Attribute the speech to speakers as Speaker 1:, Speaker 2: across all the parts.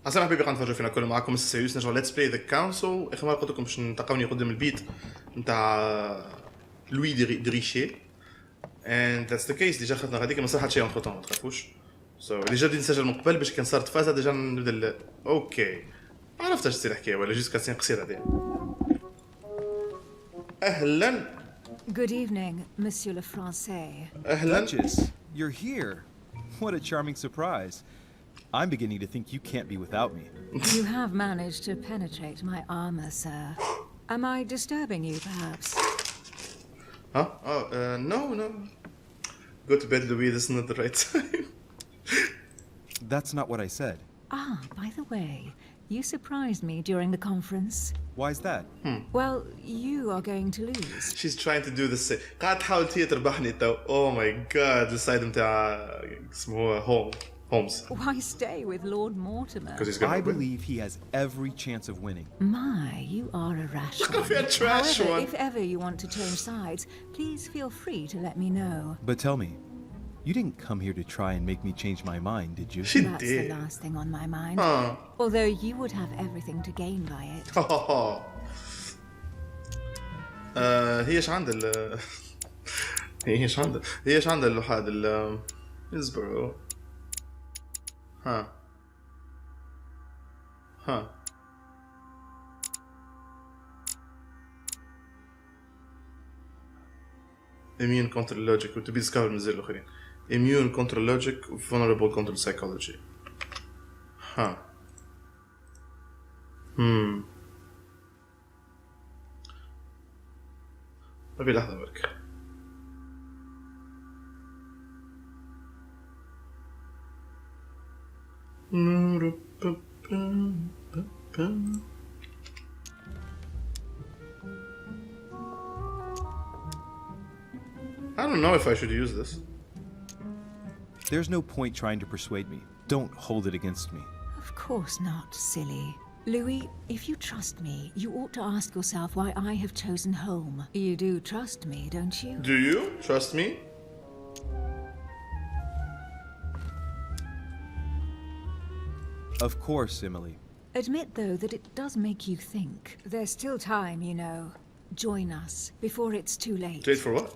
Speaker 1: اصلا حبيبي غنتفرجوا فينا كل معكم السيوس نرجعوا ليتس بلاي ذا كونسول. اخر مره قلت لكم باش نلتقاوني قدام البيت نتاع لوي دي and that's the case. ديجا خدنا غاديك ما صار حتى شيء اونتر طون ما تخافوش. ديجا بديت نسجل من قبل باش كان صارت فازه ديجا نبدا اوكي عرفت اش تصير الحكايه ولا جوست كاسين قصيره هذه. اهلا.
Speaker 2: Good evening, Monsieur le Français.
Speaker 1: اهلا.
Speaker 3: Duchess, you're here. What a charming surprise. I'm beginning to think you can't be without me.
Speaker 2: You have managed to penetrate my armor, sir. Am I disturbing you, perhaps?
Speaker 1: Huh? No. Go to bed, Louis. This is not the right time.
Speaker 3: That's not what I said.
Speaker 2: Ah, by the way, you surprised me during the conference.
Speaker 3: Why is that?
Speaker 2: Well, you are going to lose.
Speaker 1: She's trying to do the same. قاعد تحاول هي تربحني تو. Oh my god. السايد نتاع اسمه Holmes.
Speaker 2: Why stay with Lord Mortimer?
Speaker 1: Because he's gonna
Speaker 3: I
Speaker 1: win.
Speaker 3: believe he has every chance of winning.
Speaker 2: My, you are a rash
Speaker 1: If you're a trash
Speaker 2: However,
Speaker 1: one.
Speaker 2: if ever you want to change sides, please feel free to let me know.
Speaker 3: But tell me, you didn't come here to try and make me change my mind, did you?
Speaker 1: She
Speaker 2: That's
Speaker 1: did.
Speaker 2: the last thing on my mind.
Speaker 1: Ah.
Speaker 2: Although you would have everything to gain by it.
Speaker 1: هيش عند هيش عند اللوحات اصبروا. ها immune contra logic to be discovered من زي الآخرين. immune contra logic vulnerable contra psychology. أبي لحظة برك. I don't know if I should use this.
Speaker 3: There's no point trying to persuade me. Don't hold it against me.
Speaker 2: Of course not, silly. Louis, if you trust me, you ought to ask yourself why I have chosen home. You do trust me, don't you?
Speaker 1: Do you trust me?
Speaker 3: Of course, Emily.
Speaker 2: Admit, though, that it does make you think. There's still time, you know. Join us before it's too late.
Speaker 1: Wait for what?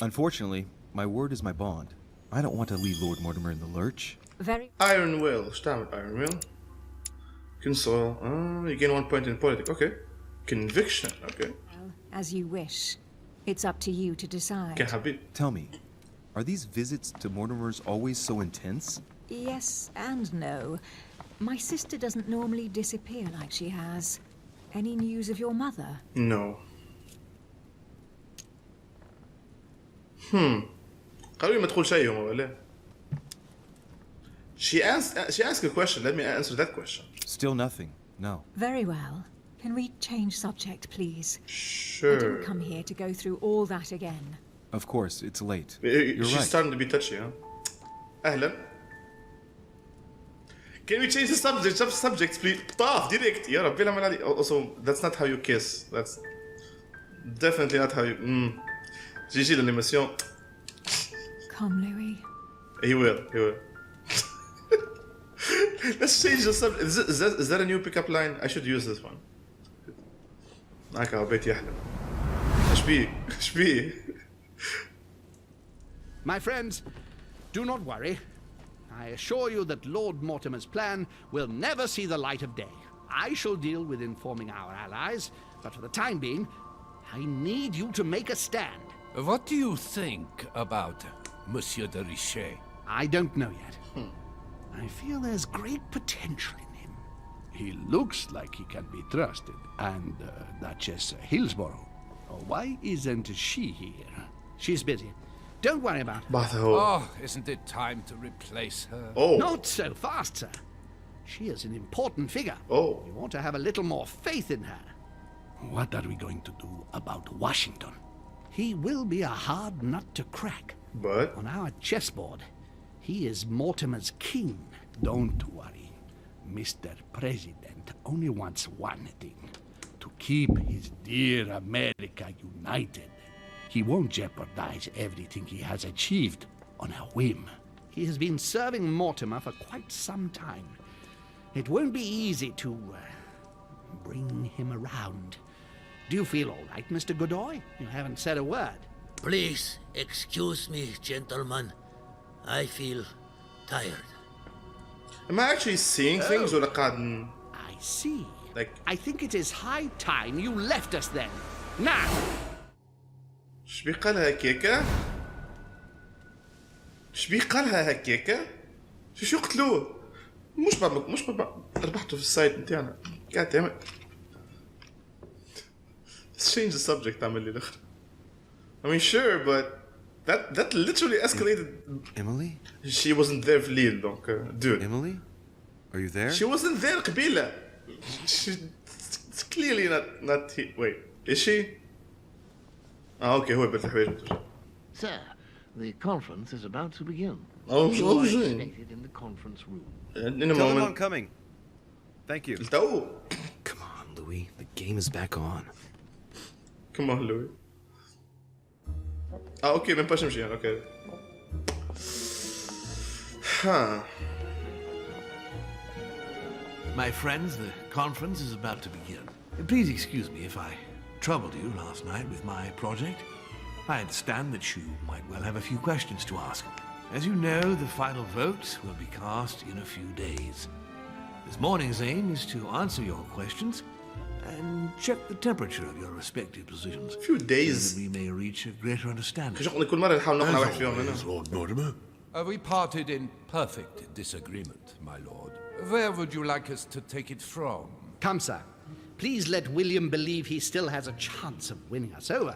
Speaker 3: Unfortunately, my word is my bond. I don't want to leave Lord Mortimer in the lurch.
Speaker 2: Very
Speaker 1: Iron Will. ايش تعمل Iron Will? Console. You gain 1 point in politics. Okay. Conviction. Okay.
Speaker 2: well, as you wish. It's up to you to decide.
Speaker 1: Okay, حبيب.
Speaker 3: Tell me, are these visits to Mortimer's always so intense?
Speaker 2: Yes and no. My sister doesn't normally disappear like she has. Any news of your mother?
Speaker 1: No. قالوا لي ما تقول شيء يوم ولا. She asked a question. Let me answer that question.
Speaker 3: Still nothing, no.
Speaker 2: Very well. Can we change subject, please? I
Speaker 1: Sure.
Speaker 2: didn't come here to go through all that again.
Speaker 3: Of course, it's late.
Speaker 1: She's
Speaker 3: You're right.
Speaker 1: starting to be touchy, huh? أهلا. Can we change the subject, please? طاف direct. يا رب بلا ملالي. Also, that's not how you kiss. That's definitely not how you. Gigi l'animation.
Speaker 2: Come, Louis.
Speaker 1: He will. Let's change the subject. Is that a new pickup line? I should use this one. هكا بيت يحلم. ايش بيه؟
Speaker 4: My friends, do not worry. I assure you that Lord Mortimer's plan will never see the light of day. I shall deal with informing our allies, but for the time being, I need you to make a stand.
Speaker 5: What do you think about Monsieur de Richet?
Speaker 4: I don't know yet. I feel there's great potential in him. He looks like he can be trusted. And Duchess Hillsborough. Oh, why isn't she here? She's busy. Don't worry about her.
Speaker 1: بعث هو.
Speaker 5: Oh, isn't it time to replace her?
Speaker 1: Oh.
Speaker 4: Not so fast, sir. She is an important figure.
Speaker 1: Oh.
Speaker 4: You want to have a little more faith in her. What are we going to do about Washington? He will be a hard nut to crack.
Speaker 1: But
Speaker 4: On our chessboard, he is Mortimer's king. Don't worry. Mr. President only wants one thing. To keep his dear America united. He won't jeopardize everything he has achieved on a whim. He has been serving Mortimer for quite some time, It won't be easy to bring him around. Do you feel all right, Mr. Godoy? You haven't said a word.
Speaker 6: Please excuse me, gentlemen. I feel tired.
Speaker 1: Am I actually seeing things ولا قاعد
Speaker 4: I see.
Speaker 1: like
Speaker 4: I think it is high time you left us then. Now!
Speaker 1: شبيه قالها هكاكا؟ شبيه قالها هكاكا؟ شو قتلوه؟ مش بعد ربحته في السايت نتاعنا. God damn it. Let's change the subject تعمل لي الاخر. I mean sure but that literally escalated.
Speaker 7: Emily?
Speaker 1: She wasn't there في الليل donc dude.
Speaker 7: Emily? Are you there?
Speaker 1: She wasn't there قبيلة. It's clearly not he. Wait, is she? Okay, هو بنت الحوايج.
Speaker 8: Sir, the conference is about to begin.
Speaker 1: Oh,
Speaker 8: You are
Speaker 1: زين.
Speaker 8: expected in the conference room.
Speaker 1: In a
Speaker 7: Tell them I'm
Speaker 1: moment.
Speaker 7: coming. Thank you.
Speaker 1: التو.
Speaker 7: Come on, Louis. The game is back on.
Speaker 1: Come on, Louis. Okay, même pas نمشي يعني. Okay. Huh.
Speaker 5: My friends, the conference is about to begin. Please excuse me if I troubled you last night with my project. I understand that you might well have a few questions to ask. As you know, the final vote will be cast in a few days. This morning's aim is to answer your questions and check the temperature of your respective positions.
Speaker 1: Few
Speaker 5: So
Speaker 1: days.
Speaker 5: that we may reach a greater understanding.
Speaker 1: شغل كل مرة نحاول نقنع واحد فيهم هنا.
Speaker 5: Lord Mortimer.
Speaker 9: We parted in perfect disagreement, my lord. Where would you like us to take it from?
Speaker 4: Come, sir. Please let William believe he still has a chance of winning us over.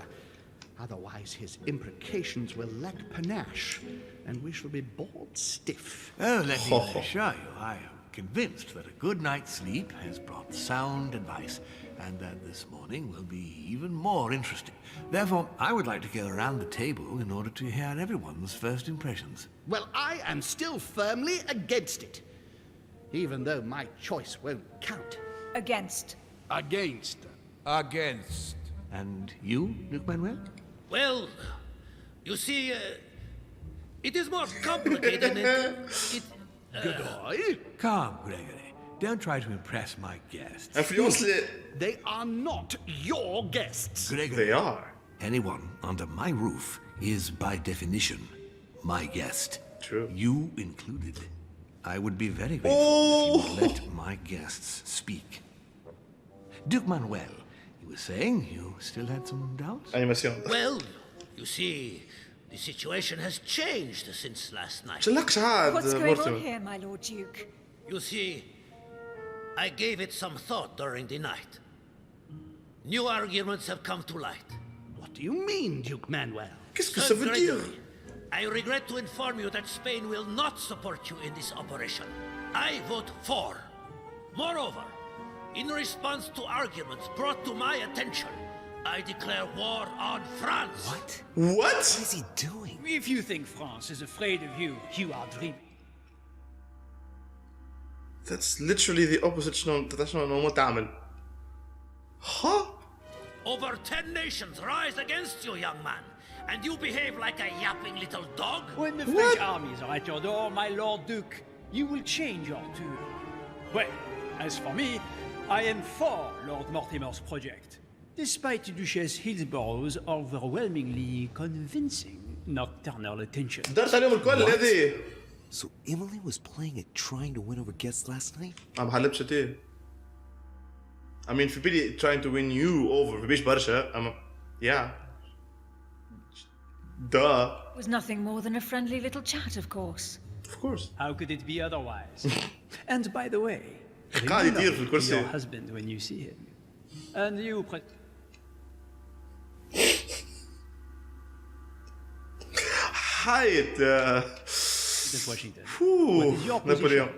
Speaker 4: Otherwise, his imprecations will lack panache, and we shall be bored stiff.
Speaker 5: Oh, let me assure you, I am convinced that a good night's sleep has brought sound advice, and that this morning will be even more interesting. Therefore, I would like to go around the table in order to hear everyone's first impressions.
Speaker 4: Well, I am still firmly against it, even though my choice won't count.
Speaker 2: Against.
Speaker 4: Against.
Speaker 9: Against.
Speaker 5: And you, Duke Manuel?
Speaker 6: Well, you see, it is more complicated than
Speaker 4: Godoy?
Speaker 5: Come, Gregory. Don't try to impress my guests.
Speaker 1: Influence.
Speaker 4: They are not your guests.
Speaker 5: Gregory,
Speaker 1: They are.
Speaker 5: anyone under my roof is by definition my guest.
Speaker 1: True.
Speaker 5: You included. I would be very grateful if you would let my guests speak. Duke Manuel, you were saying you still had some doubts?
Speaker 1: Animation.
Speaker 6: well, you see, the situation has changed since last night.
Speaker 1: شلقش عاد
Speaker 2: What's going on
Speaker 1: مرتبة.
Speaker 2: here, my Lord Duke?
Speaker 6: You see, I gave it some thought during the night. New arguments have come to light.
Speaker 4: What do you mean, Duke Manuel?
Speaker 1: Qu'est-ce que
Speaker 6: Sir
Speaker 1: ça veut dire?
Speaker 6: Gregory, I regret to inform you that Spain will not support you in this operation. I vote for. Moreover, in response to arguments brought to my attention, I declare war on France.
Speaker 7: What?
Speaker 1: What?
Speaker 7: What is he doing?
Speaker 10: If you think France is afraid of you, you are dreaming.
Speaker 1: That's literally the opposite شنو هما تعمل. Huh?
Speaker 6: Over 10 nations rise against you, young man, and you behave like a yapping little dog?
Speaker 10: When the French armies are at your door, my Lord Duke, you will change your tune. Well, as for me, I am for Lord Mortimer's project, despite Duchess Hillsborough's overwhelmingly convincing nocturnal attention.
Speaker 1: دارت عليهم الكل هذه.
Speaker 7: So Emily was playing at trying to win over guests last night?
Speaker 1: ما حلبش تيه. I mean في بالي trying to win you over في بيش برشا. Yeah. Duh.
Speaker 2: It was nothing more than a friendly little chat, of course.
Speaker 1: Of course.
Speaker 10: How could it be otherwise? And by the way,
Speaker 1: قاعد يطير في
Speaker 10: to
Speaker 1: الكرسي.
Speaker 10: your husband when you see him. And you
Speaker 1: حايت.
Speaker 10: President Washington.
Speaker 1: Whew.
Speaker 10: What is your
Speaker 1: نابليون.
Speaker 10: position?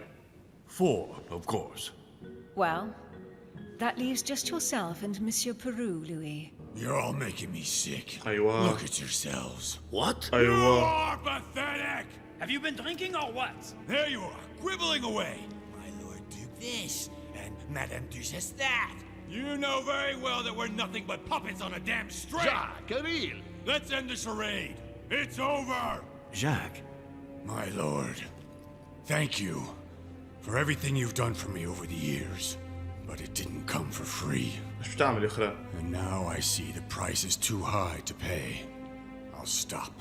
Speaker 5: Four, of course.
Speaker 2: Well, that leaves just yourself and Monsieur Peru, Louis.
Speaker 11: You're all making me sick.
Speaker 1: أيوة.
Speaker 11: Look at yourselves.
Speaker 6: What?
Speaker 1: أيوة.
Speaker 11: are pathetic!
Speaker 10: Have you been drinking or what?
Speaker 11: There you are, quibbling away. My Lord Duke this, and Madame Duchess that. You know very well that we're nothing but puppets on a damn string.
Speaker 4: Jacques, Camille!
Speaker 11: Let's end the charade. It's over.
Speaker 5: Jacques,
Speaker 11: My lord, thank you for everything you've done for me over the years. But it didn't come for free.
Speaker 1: ايش بتعمل يا خلا؟
Speaker 11: And now I see the price is too high to pay. I'll stop.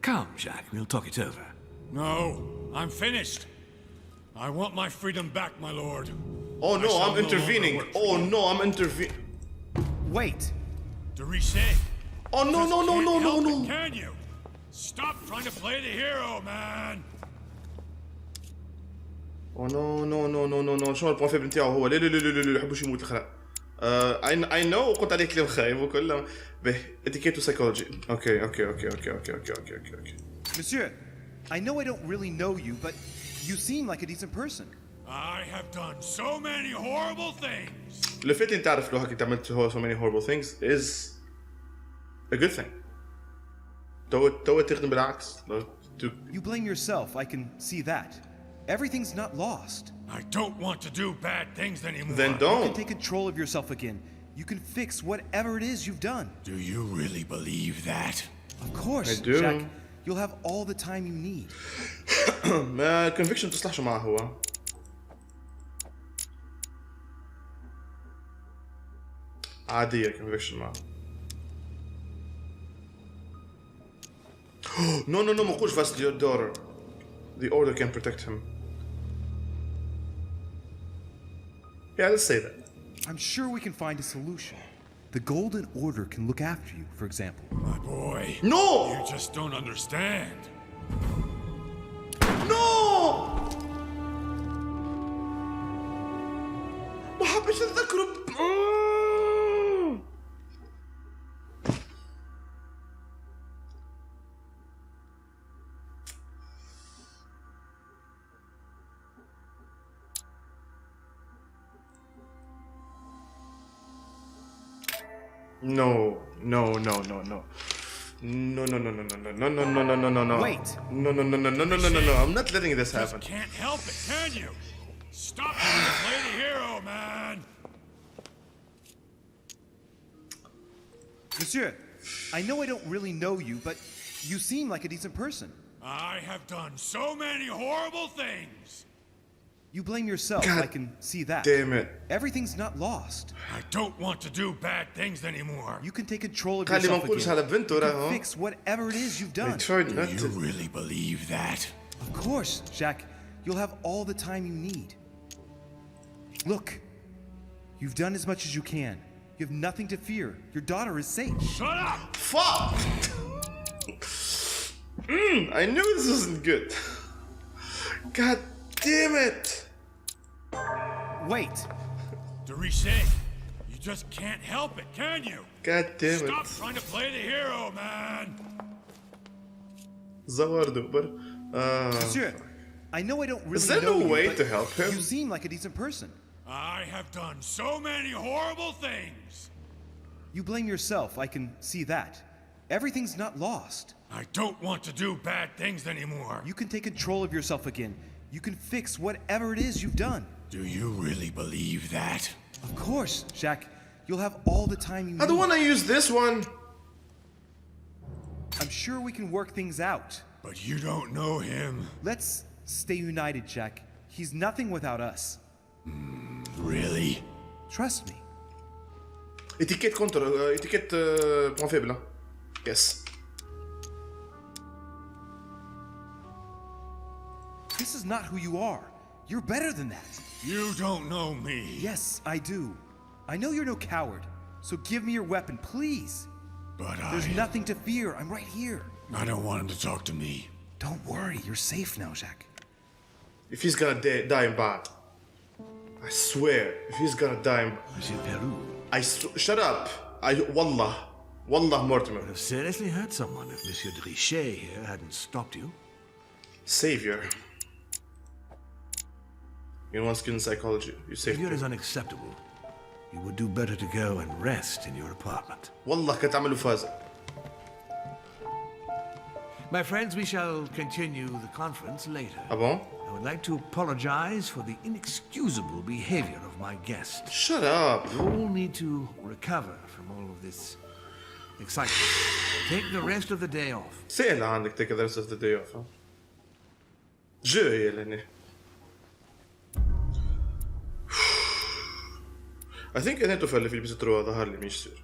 Speaker 5: Come, Jack, we'll talk it over.
Speaker 11: No, I'm finished. I want my freedom back, my lord.
Speaker 1: Oh
Speaker 11: I
Speaker 1: no,
Speaker 11: shall
Speaker 1: I'm
Speaker 11: no
Speaker 1: intervening.
Speaker 11: longer work for
Speaker 1: Oh
Speaker 11: you.
Speaker 1: no, I'm intervening.
Speaker 3: Wait!
Speaker 11: De Richet.
Speaker 1: Oh no, no, no, no, no,
Speaker 11: Can't help
Speaker 1: no.
Speaker 11: it, can you? Stop trying to play the hero, man.
Speaker 1: Oh no, no, no, no, no, no. شنو البوان فيبل نتاعو هو؟ لا لا لا لا لا يحبوش يموت الخلا. I know قلت عليه كلام خايب وكله. به etiquette وسايكولوجي. Okay.
Speaker 3: Monsieur, I know I don't really know you, but you seem like a decent person.
Speaker 11: I have done so many horrible things.
Speaker 1: Le fait انت تعرف لو هكي تعملت so many horrible things is a good thing. تو تخدم بالعكس.
Speaker 3: You blame yourself, I can see that. Everything's not lost.
Speaker 11: I don't want to do bad things anymore.
Speaker 1: Then
Speaker 3: You
Speaker 1: don't.
Speaker 3: can take control of yourself again. You can fix whatever it is you've done.
Speaker 11: Do you really believe that?
Speaker 3: Of course,
Speaker 1: I do.
Speaker 3: Jack. You'll have all the time you need.
Speaker 1: ما conviction تصلحش معاه هو. عادية conviction معاه. No, ما نقولش فاست your daughter. The order can protect him. Yeah, let's say that.
Speaker 3: I'm sure we can find a solution. The Golden Order can look after you, for example.
Speaker 11: My boy.
Speaker 1: No!
Speaker 11: You just don't understand.
Speaker 1: No! ما حبيتش اتذكره. No. No.
Speaker 3: Wait.
Speaker 1: No. I'm not letting this happen.
Speaker 11: Just can't help it, can you? Stop trying to play the hero, man.
Speaker 3: Monsieur, I know I don't really know you, but you seem like a decent person.
Speaker 11: I have done so many horrible things.
Speaker 3: You blame yourself,
Speaker 1: God
Speaker 3: I can see that.
Speaker 1: Damn it.
Speaker 3: Everything's not lost.
Speaker 11: I don't want to do bad things anymore.
Speaker 3: You can take control of
Speaker 1: خلي ما
Speaker 3: yourself
Speaker 1: نقولش
Speaker 3: again.
Speaker 1: على بنته
Speaker 3: You
Speaker 1: راه.
Speaker 3: can fix whatever it is you've
Speaker 1: I
Speaker 3: done.
Speaker 1: tried
Speaker 11: Do
Speaker 1: not
Speaker 11: you
Speaker 1: to.
Speaker 11: really believe that?
Speaker 3: Of course, Jack. You'll have all the time you need. Look, you've done as much as you can. You have nothing to fear. Your daughter is safe.
Speaker 11: Shut up!
Speaker 1: Fuck! I knew this wasn't good. God damn it!
Speaker 3: Wait.
Speaker 11: De Richet, you just can't help it, can you?
Speaker 1: God damn
Speaker 11: Stop
Speaker 1: it.
Speaker 11: trying to play the hero, man.
Speaker 1: زوردو بر.
Speaker 3: Monsieur, I know I don't really
Speaker 1: Is there
Speaker 3: know
Speaker 1: no
Speaker 3: you,
Speaker 1: way
Speaker 3: but
Speaker 1: to help him?
Speaker 3: you seem like a decent person.
Speaker 11: I have done so many horrible things.
Speaker 3: You blame yourself, I can see that. Everything's not lost.
Speaker 11: I don't want to do bad things anymore.
Speaker 3: You can take control of yourself again. You can fix whatever it is you've done.
Speaker 11: Do you really believe that?
Speaker 3: Of course, Jack. You'll have all the time you
Speaker 1: I
Speaker 3: need.
Speaker 1: don't want to use this one.
Speaker 3: I'm sure we can work things out.
Speaker 11: But you don't know him.
Speaker 3: Let's stay united, Jack. He's nothing without us.
Speaker 11: Really?
Speaker 3: Trust me.
Speaker 1: اتيكيت كونتر اتيكيت بوان فيبل. Yes.
Speaker 3: This is not who you are. You're better than that.
Speaker 11: You don't know me.
Speaker 3: Yes, I do. I know you're no coward. So give me your weapon, please.
Speaker 11: But
Speaker 3: There's nothing to fear. I'm right here.
Speaker 11: I don't want him to talk to me.
Speaker 3: Don't worry. You're safe now, Jack.
Speaker 1: If he's gonna die in bad, I swear, if he's gonna die in
Speaker 5: Monsieur Peru,
Speaker 1: shut up. Wallah Mortimer.
Speaker 5: would have seriously hurt someone if Monsieur de Richet here hadn't stopped you.
Speaker 1: Savior. You want skill in psychology. You saved
Speaker 5: Failure is
Speaker 1: me.
Speaker 5: unacceptable. You would do better to go and rest in your apartment.
Speaker 1: والله كنت عملوا فازة.
Speaker 5: My friends, we shall continue the conference later.
Speaker 1: Ah bon?
Speaker 5: I would like to apologize for the inexcusable behavior of my guest.
Speaker 1: Shut up.
Speaker 5: You all need to recover from all of this excitement. Take the rest of the day off.
Speaker 1: سهل عندك take the rest of the day off. Huh? جو هي لهنا. I think انتو فاللي في البيت 3 ظهر لي مش سير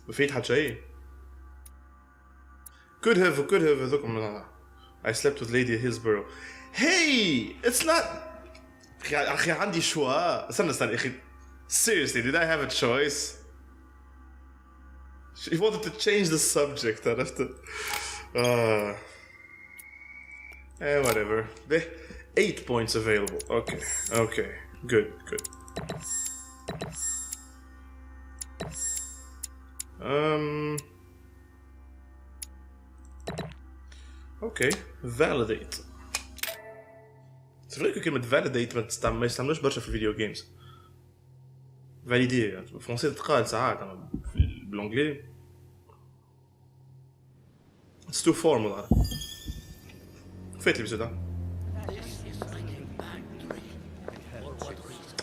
Speaker 1: ما فيت حد شيء could have هذوك I slept with Lady Hillsborough. Hey, it's not. أخي عندي شوا. استنى أخي. Seriously, did I have a choice? She wanted to change the subject. عرفت? Whatever. 8 points available. Okay. Good. Okay, validate. C'est vrai que كلمة validate ما يستعملوش برشا في الفيديو جيمز. valider بالفرنسي تتقال ساعات أما بالانجلي it's too formal. فايت الابيزود ده.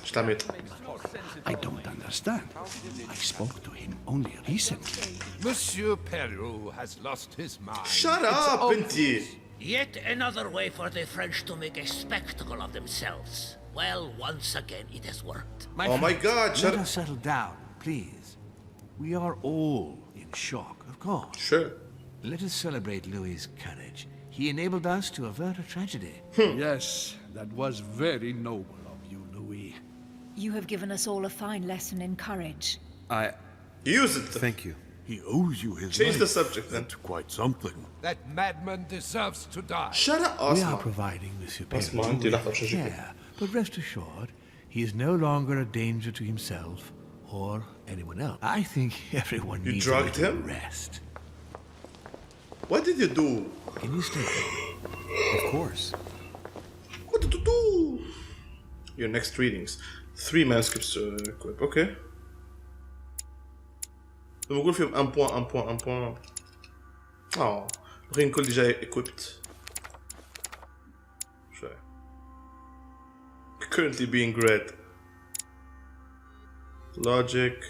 Speaker 1: ايش تعمل؟
Speaker 4: I don't understand. I spoke to him only recently.
Speaker 9: Monsieur Peru has lost his mind.
Speaker 1: Shut up, Pinty!
Speaker 6: Yet another way for the French to make a spectacle of themselves. Well, once again, it has worked.
Speaker 1: Oh my God,
Speaker 5: Let us settle down, please. We are all in shock, of course.
Speaker 1: Sure.
Speaker 5: Let us celebrate Louis's courage. He enabled us to avert a tragedy.
Speaker 4: Yes, that was very noble of you, Louis.
Speaker 2: You have given us all a fine lesson in courage.
Speaker 1: Use it.
Speaker 11: Thank you.
Speaker 9: He owes you his
Speaker 1: Change
Speaker 9: life.
Speaker 1: the subject then.
Speaker 9: That's quite something. That madman deserves to die.
Speaker 1: Shut up,
Speaker 5: We are
Speaker 1: Osman.
Speaker 5: providing Monsieur
Speaker 1: Osman,
Speaker 5: Peru
Speaker 1: أنت لحظة
Speaker 5: with
Speaker 1: باش نجيك.
Speaker 5: care, but rest assured, he is no longer a danger to himself or anyone else. I think everyone
Speaker 1: You
Speaker 5: needs
Speaker 1: drugged
Speaker 5: a little
Speaker 1: him?
Speaker 5: rest.
Speaker 1: What did you do?
Speaker 5: Can you stay?
Speaker 11: Of course.
Speaker 1: What did you do? Your next readings. 3 manuscripts to equip. Okay. لما نقول فيهم 1 point. الغين كل ديجا equipped. شوية. Currently being read. Logic,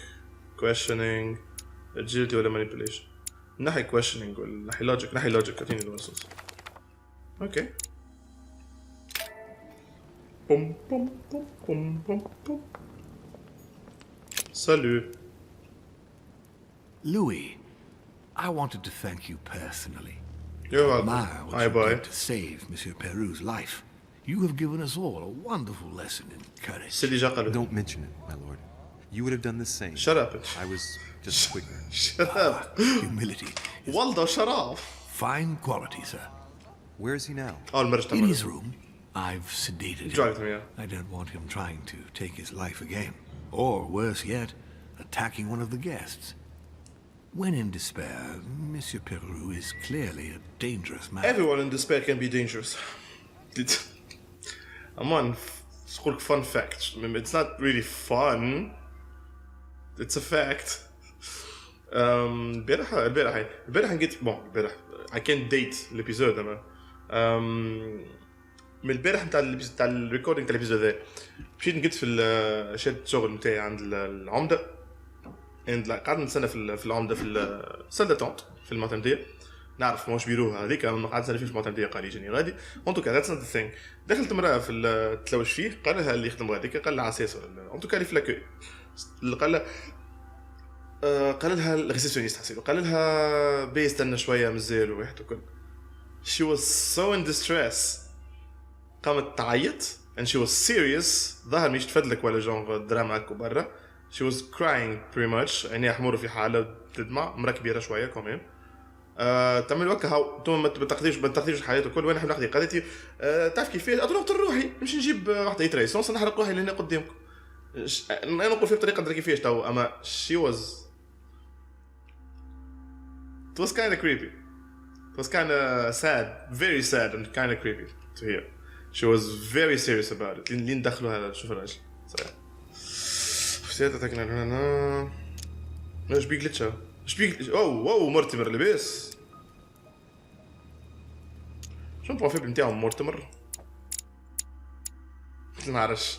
Speaker 1: questioning, agility ولا manipulation. ناحية questioning ولا ناحية logic أعطيني الوصوص. Okay. Boom. Salut.
Speaker 5: Louis, I wanted to thank you personally.
Speaker 1: You're welcome.
Speaker 5: Admire what
Speaker 1: Hi,
Speaker 5: you
Speaker 1: boy.
Speaker 5: did to save Monsieur Peru's life. You have given us all a wonderful lesson in courage.
Speaker 1: C'est déjà قالوا.
Speaker 11: Don't mention it, my lord. You would have done the same.
Speaker 1: Shut up.
Speaker 11: I was just quicker.
Speaker 1: Shut up.
Speaker 5: Humility is
Speaker 1: Waldo, shut up.
Speaker 5: fine quality, sir.
Speaker 11: Where is he now?
Speaker 1: المرج
Speaker 5: In his
Speaker 1: تمام.
Speaker 5: room, I've sedated
Speaker 1: Drugged
Speaker 5: him.
Speaker 1: him, yeah.
Speaker 5: I don't want him trying to take his life again. Or, worse yet, attacking one of the guests. When in despair, Monsieur Peru is clearly a dangerous man.
Speaker 1: Everyone in despair can be dangerous. I'm on fun fact. I mean, it's not really fun. It's a fact. البارح نجيت البارح I can't date الابيزود انا من البارح نتاع الريكوردينغ تاع الابيزود هذا مشيت نجيت في شاد الشغل نتاعي عند العمده قعدنا نستنى في العمده في السال داتونت في المعتمديه نعرف موش بيروها هذيك قعدت نستنى فيه في المعتمديه قال لي جاني غادي اونتو ذاتس نوت ثينغ دخلت امراه في التلوش فيه قال لها اللي يخدم غاديك قال لها عساس ولا اونتو كان في لاكوي قال لها الريسبسيونيست حسيت قال لها بي استنى شويه مازال وواحد وكل she was so in distress قامت تعيط and she was serious ظهر مش تفدلك ولا جونغ دراما هكا برا she was crying pretty much عينيها حمورة في حالة تدمع مرة كبيرة شوية كمان تعمل وكا هاو انتم ما تقدريش حياته كل وين نحب ناخذ قالت لي تعرف كيفاش قلت له نقتل روحي نمشي نجيب واحدة يتريس نوصل نحرق روحي لهنا قدامكم انا نقول فيه بطريقة ادري كيفاش تو اما she was it was kind of creepy it was kind of sad very sad and kind of creepy to hear she was very serious about it لين دخلوا هذا شوف الراجل صحيح حسيت تاكنا انا ايش بيك لتشا ايش بيك اوه مرتمر لباس شنو البروفيل نتاعو مرتمر ما نعرفش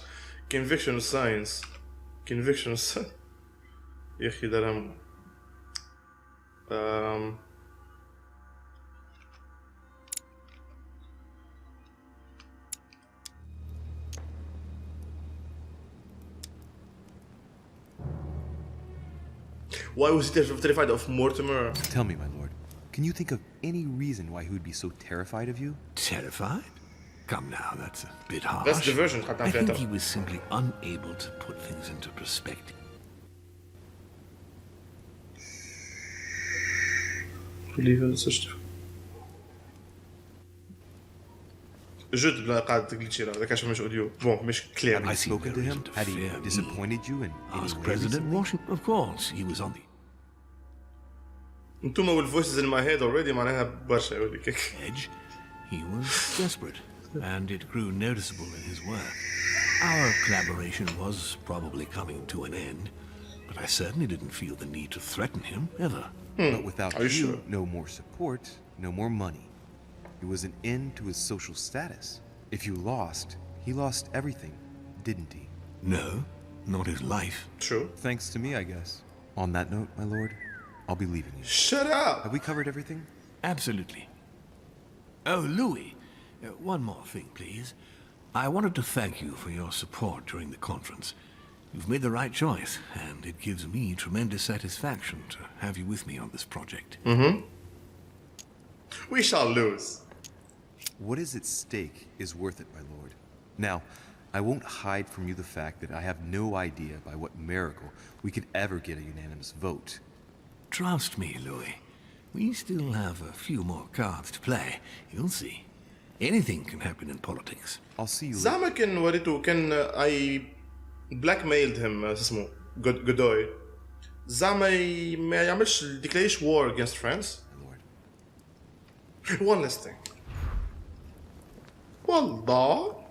Speaker 1: conviction science يا اخي درهم Why was he terrified of Mortimer?
Speaker 3: Tell me, my lord, can you think of any reason why he would be so terrified of you?
Speaker 5: Terrified? Come now, that's a bit harsh.
Speaker 1: That's diversion.
Speaker 5: I think he was simply unable to put things into perspective.
Speaker 1: جد بلا قاعد تقليتشي هذا كاش مش اوديو بون مش كلير.
Speaker 3: Have you spoken to him? Had he disappointed you in any
Speaker 5: Ask
Speaker 3: way
Speaker 5: President
Speaker 3: recently?
Speaker 5: Washington. Of course, he was on the
Speaker 1: انتوما والفويسز in my head already معناها برشا يقول لك.
Speaker 5: edge. He was desperate, and it grew noticeable in his work. Our collaboration was probably coming to an end, but I certainly didn't feel the need to threaten him, ever.
Speaker 3: But without
Speaker 1: Are you
Speaker 3: you,
Speaker 1: sure?
Speaker 3: no more support, no more money. It was an end to his social status. If you lost, he lost everything, didn't he?
Speaker 5: No, not his life.
Speaker 1: True.
Speaker 3: Thanks to me, I guess. On that note, my lord, I'll be leaving you.
Speaker 1: Shut up.
Speaker 3: Have we covered everything?
Speaker 5: Absolutely. Oh, Louis, one more thing, please. I wanted to thank you for your support during the conference. You've made the right choice, and it gives me tremendous satisfaction to have you with me on this project.
Speaker 1: We shall lose.
Speaker 3: What is at stake is worth it, my lord. Now, I won't hide from you the fact that I have no idea by what miracle we could ever get a unanimous vote.
Speaker 5: Trust me, Louis. We still have a few more cards to play. You'll see. Anything can happen in politics.
Speaker 3: I'll see you later.
Speaker 1: زعما كان وريته كان I blackmailed him اسمه جودوي زعما ما يعملش declaration war against France.
Speaker 3: My lord.
Speaker 1: One last thing. والله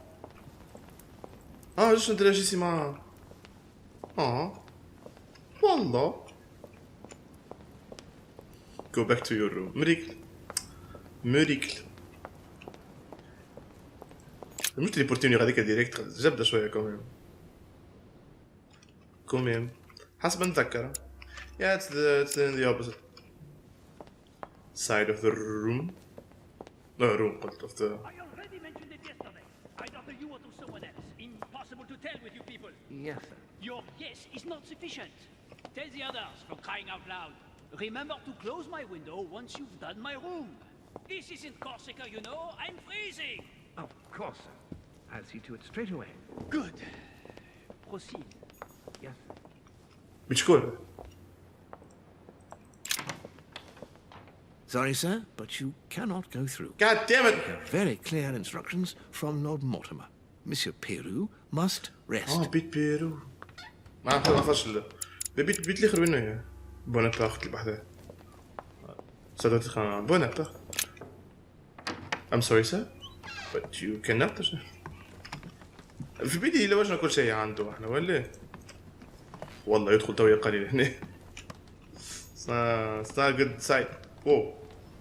Speaker 1: جوش ندير جيسي مع والله go back to your room. ميريكل مش تليبورتيني هذيك ديريكت جبدة شوية كوميم حسب نتذكر. Yeah, it's in the opposite side of the room. No, room قلت of the.
Speaker 10: I already mentioned it yesterday. Either you or to someone else. Impossible to tell with you people.
Speaker 8: Yes, sir.
Speaker 10: Your yes is not sufficient. Tell the others, for crying out loud. Remember to close my window once you've done my room. This isn't Corsica, you know. I'm freezing.
Speaker 8: Of course, sir. I'll see to it straight away.
Speaker 10: Good. Proceed.
Speaker 8: Yes, sir.
Speaker 1: بتشكر.
Speaker 5: Sorry, sir, but you cannot go through.
Speaker 1: God damn it!
Speaker 5: Very clear instructions from Lord Mortimer. Monsieur Peru must rest.
Speaker 1: بيت بيرو. ما فشل. بيت اللي خرب منه بونابرت اللي بحذاه. صدقت خان بونابرت. I'm sorry, sir, but you cannot. في بيدي إلا وجهنا كل شيء عنده احنا ولا؟ والله يدخل توي قليل هنا. It's not a good sight. Whoa.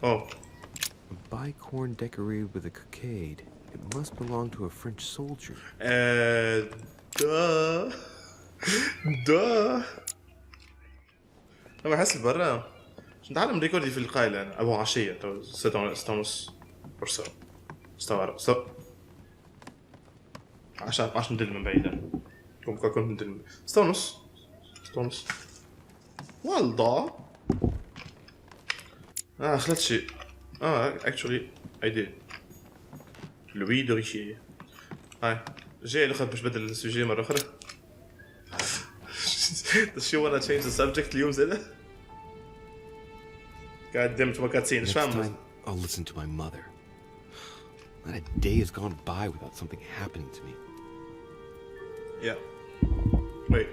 Speaker 1: Oh.
Speaker 7: A bicorn decorated with a cockade. It must belong to a French soldier.
Speaker 1: Duh. لما أحس برا نتعلم ريكوردي في القايلة أنا أبو عشية تو 6:30 or so. استوعب عشان ندل من بعيدا كنت ندل 6:30 والله خلت شيء actually I did لوي دوريشي هاي جاي الأخذ باش بدل السوجي مرة أخرى. Does she wanna change the subject اليوم زي ده؟ God damn it ما كانت سين
Speaker 7: Next time, I'll listen to my mother. Not a day has gone by without something happening to me.
Speaker 1: Yeah. Wait.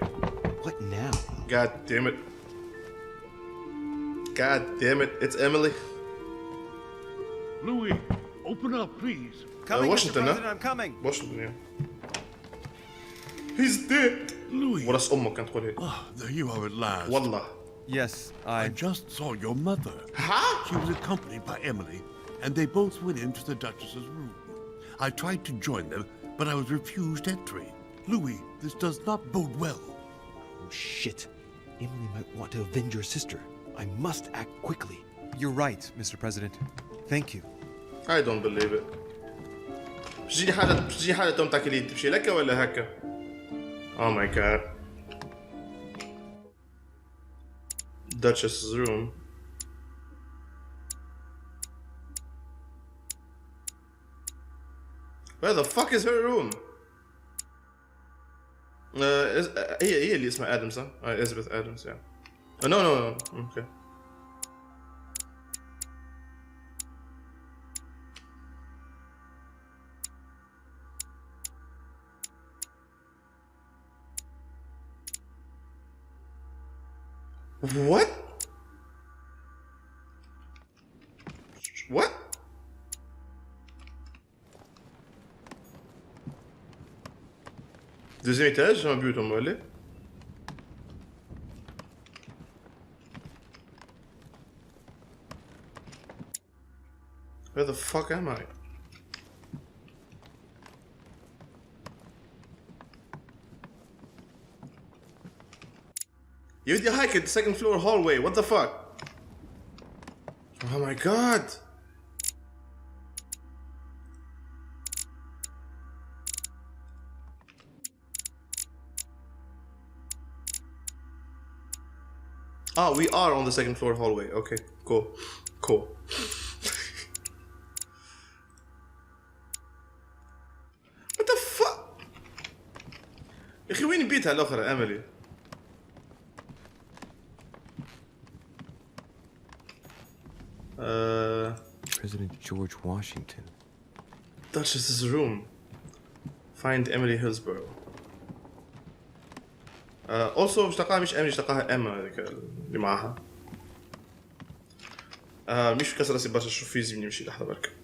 Speaker 7: What now?
Speaker 1: God damn it. God damn it. It's Emily.
Speaker 9: Louis, open up, please.
Speaker 3: Coming, Mr.
Speaker 1: Washington,
Speaker 3: President,
Speaker 1: huh?
Speaker 3: I'm coming.
Speaker 1: Washington, yeah. He's dead.
Speaker 9: Louis.
Speaker 1: ورأس أمك كانت تقول هيك.
Speaker 9: There you are at last.
Speaker 1: والله.
Speaker 3: Yes,
Speaker 9: I just saw your mother.
Speaker 1: Huh?
Speaker 9: She was accompanied by Emily, and they both went into the Duchess's room. I tried to join them, but I was refused entry. Louis, this does not bode well.
Speaker 7: Oh, shit. Emily might want to avenge your sister. I must act quickly.
Speaker 3: You're right, Mr. President. Thank you.
Speaker 1: I don't believe it. بتجي حالة توم تاكلين تمشي لك ولا هكا؟ Oh my god. Duchess's room. Where the fuck is her room? هي اللي اسمها ادمز ها؟ Elizabeth Adams yeah. No. Okay. What? What? Deuxième étage, j'ai un but en mollet. Where the fuck am I? You did hike it, second floor hallway, what the fuck? Oh my god! Ah, we are on the second floor hallway. Okay, cool. What the fuck? يا اخي وين بيتها الاخرى املي؟
Speaker 7: President George Washington.
Speaker 1: Duchess's room. Find Emily Hillsborough. Also مش تلقاها مش املي تلقاها اما هذيك اللي معاها. مش كسر راسي باش نشوف فيزي مني نمشي لحظه برك.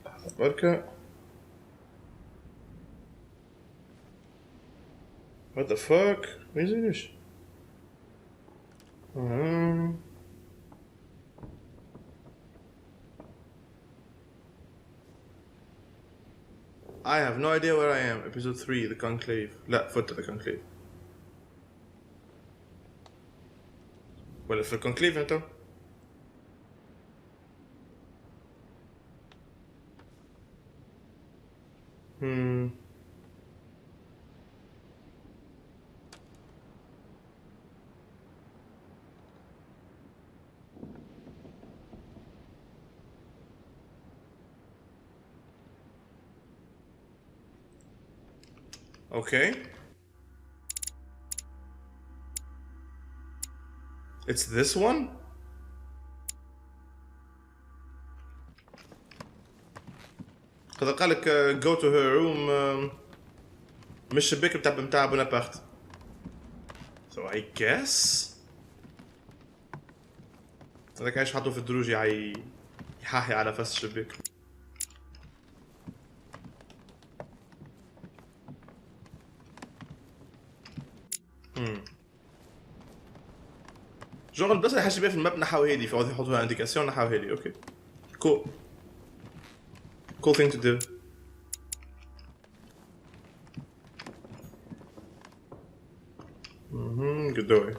Speaker 1: لحظه برك. What the fuck? وين زينوش؟ I have no idea where I am. Episode 3, The Conclave. لا فوت The Conclave. ولا في الكونكليف انتو؟ Okay. It's this one? قد قالك go to her room مش الشباك بتاع بونابرت. So I guess هذاك عايش حاطه في الدروج يحاحي على فاس الشباك. جونغ البلاصه اللي حاجه بيها في الماب نحاو هادي فغادي يحطوها انديكاسيون نحاو هادي اوكي cool thing to do. Good doing.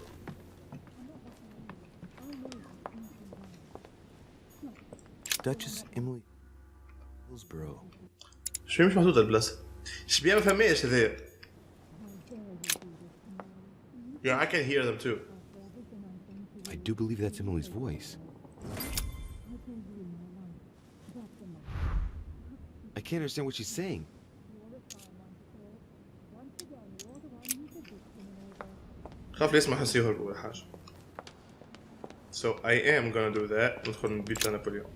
Speaker 7: Duchess Emily Hillsborough.
Speaker 1: شو مش محطوطه البلاصه؟ شبيه ما فهميش هذايا. Yeah, I can hear them too.
Speaker 7: I do believe that's Emily's voice. I can't understand what she's saying.
Speaker 1: خاف لي يسمع حسي يهرب ولا حاجة. So I am gonna do that. ندخل نبيت نابليون.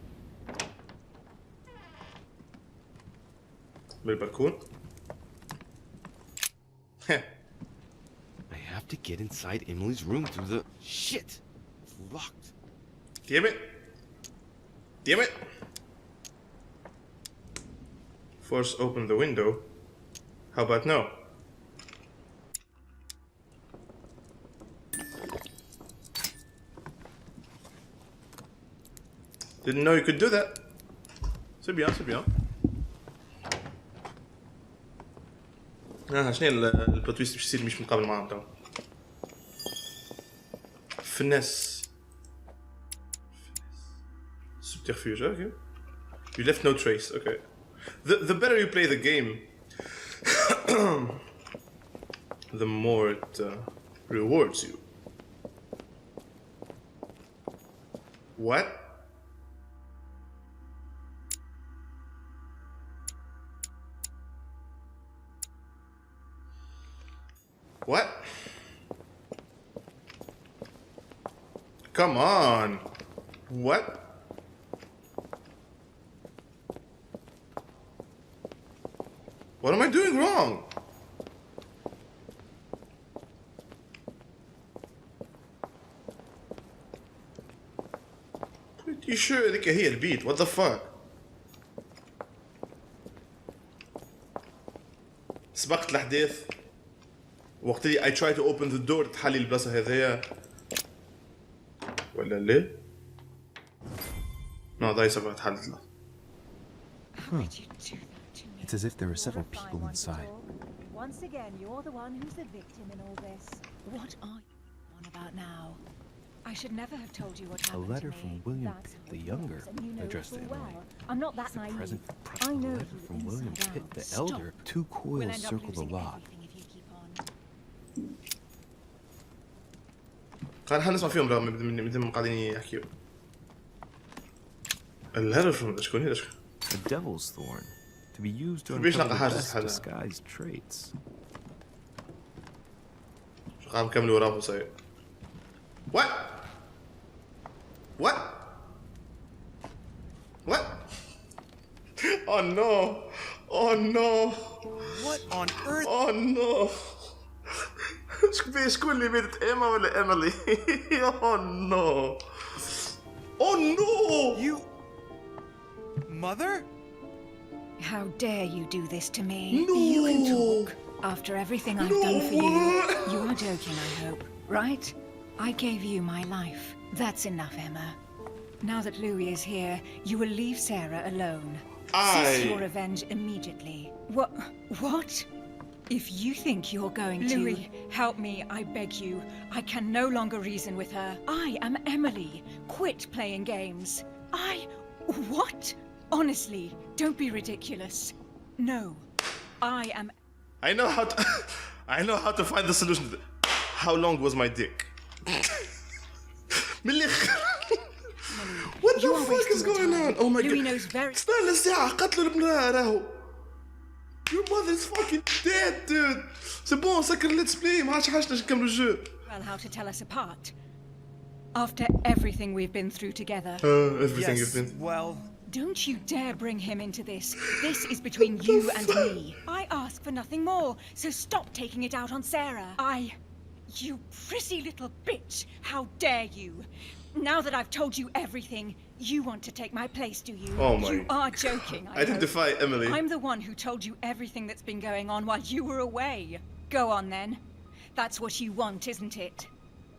Speaker 1: بالبلكون.
Speaker 7: I have to get inside Emily's room through the... Shit! It's locked.
Speaker 1: Damn it! Damn it! Force open the window. How about no? Didn't know you could do that. C'est bien, c'est bien. شنو البلوت تويست باش يصير مش مقابل معاهم تو. Finesse. Subterfuge, okay. You left no trace, okay. The better you play the game, the more it rewards you. What? What? Come on. What? What am I doing wrong? Pretty sure هذيك هي البيت. What the fuck? سبقت الأحداث وقت اللي I try to open the door تحلي البلاصة هذيا ولا ليه؟ No, ضاي سبقت حلت له.
Speaker 3: It's as if there are several people inside.
Speaker 2: Once again, you're the one who's the victim in all this. What are you on about now? I should never have told you what happened.
Speaker 3: A letter
Speaker 2: to me.
Speaker 3: from William
Speaker 2: That's
Speaker 3: Pitt
Speaker 2: how
Speaker 3: the
Speaker 2: it
Speaker 3: Younger,
Speaker 2: works, and you know
Speaker 3: addressed
Speaker 2: it
Speaker 3: to
Speaker 2: full
Speaker 3: Emily.
Speaker 2: well. I'm not that
Speaker 3: It's the
Speaker 2: naive.
Speaker 3: present
Speaker 2: I know
Speaker 3: letter
Speaker 2: you
Speaker 3: from William
Speaker 2: inside
Speaker 3: Pitt
Speaker 2: out.
Speaker 3: the
Speaker 2: Stop.
Speaker 3: Elder. 2
Speaker 2: We'll
Speaker 3: coils
Speaker 2: end up
Speaker 3: circle the
Speaker 2: losing
Speaker 3: lot.
Speaker 2: everything if you keep on.
Speaker 1: قال حنسمع فيهم رغم من قاعدين يحكيوا. A letter from شكون هذا؟
Speaker 3: A devil's thorn, to be used to
Speaker 1: بيش
Speaker 3: uncover
Speaker 1: نلقى
Speaker 3: the
Speaker 1: حاجة
Speaker 3: best
Speaker 1: هذا.
Speaker 3: disguised traits.
Speaker 1: قاعد نكمل وراه وصاير. What? What? What? Oh no! Oh no!
Speaker 3: What on earth?
Speaker 1: Oh no! شكون اللي ماتت إيما ولا إيميلي؟ Oh no! Oh no!
Speaker 3: You... Mother?
Speaker 2: How dare you do this to me?
Speaker 1: No.
Speaker 2: You can talk. After everything I've
Speaker 1: No.
Speaker 2: done for you. You are joking, I hope. Right? I gave you my life. That's enough, Emma. Now that Louis is here, you will leave Sarah alone. Cease your revenge immediately. What? If you think you're going to... Louis, help me, I beg you. I can no longer reason with her. I am Emily. Quit playing games. What? Honestly, don't be ridiculous. No. I am...
Speaker 1: I know how to... I know how to find the solution. How long was my dick? من الآخر. What the
Speaker 2: You are
Speaker 1: fuck is
Speaker 2: wasting your
Speaker 1: going
Speaker 2: time.
Speaker 1: on? Oh my
Speaker 2: Louis
Speaker 1: god.
Speaker 2: knows very...
Speaker 1: استنى الساعة قتلوا المرأة راهو. Your mother is fucking dead, dude. C'est bon, سكر let's play. ما عادش حاجة نكملوا الجو.
Speaker 2: well how to tell us apart. After everything we've been through together.
Speaker 1: Everything you've
Speaker 3: Yes,
Speaker 1: been...
Speaker 3: well...
Speaker 2: Don't you dare bring him into this. This is between you and me. I ask for nothing more, so stop taking it out on Sarah. You prissy little bitch. How dare you? Now that I've told you everything, you want to take my place, do you?
Speaker 1: Oh my...
Speaker 2: You are joking, I
Speaker 1: Identify
Speaker 2: hope.
Speaker 1: Emily.
Speaker 2: I'm the one who told you everything that's been going on while you were away. Go on then. That's what you want, isn't it?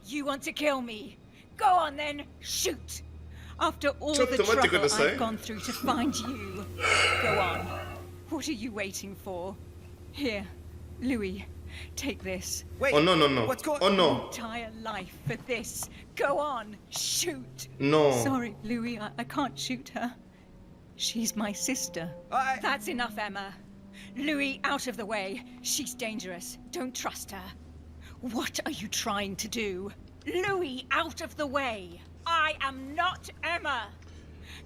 Speaker 2: You want to kill me. Go on then, shoot. After all the trouble I've gone through to find you. Go on. What are you waiting for? Here, Louis, take this.
Speaker 3: Wait!
Speaker 1: Oh no no no!
Speaker 3: What's going...
Speaker 1: Oh no!
Speaker 2: Entire life for this. Go on, shoot.
Speaker 1: No.
Speaker 2: Sorry, Louis, I can't shoot her. She's my sister. That's enough, Emma. Louis, out of the way. She's dangerous. Don't trust her. What are you trying to do? Louis, out of the way. I am not Emma.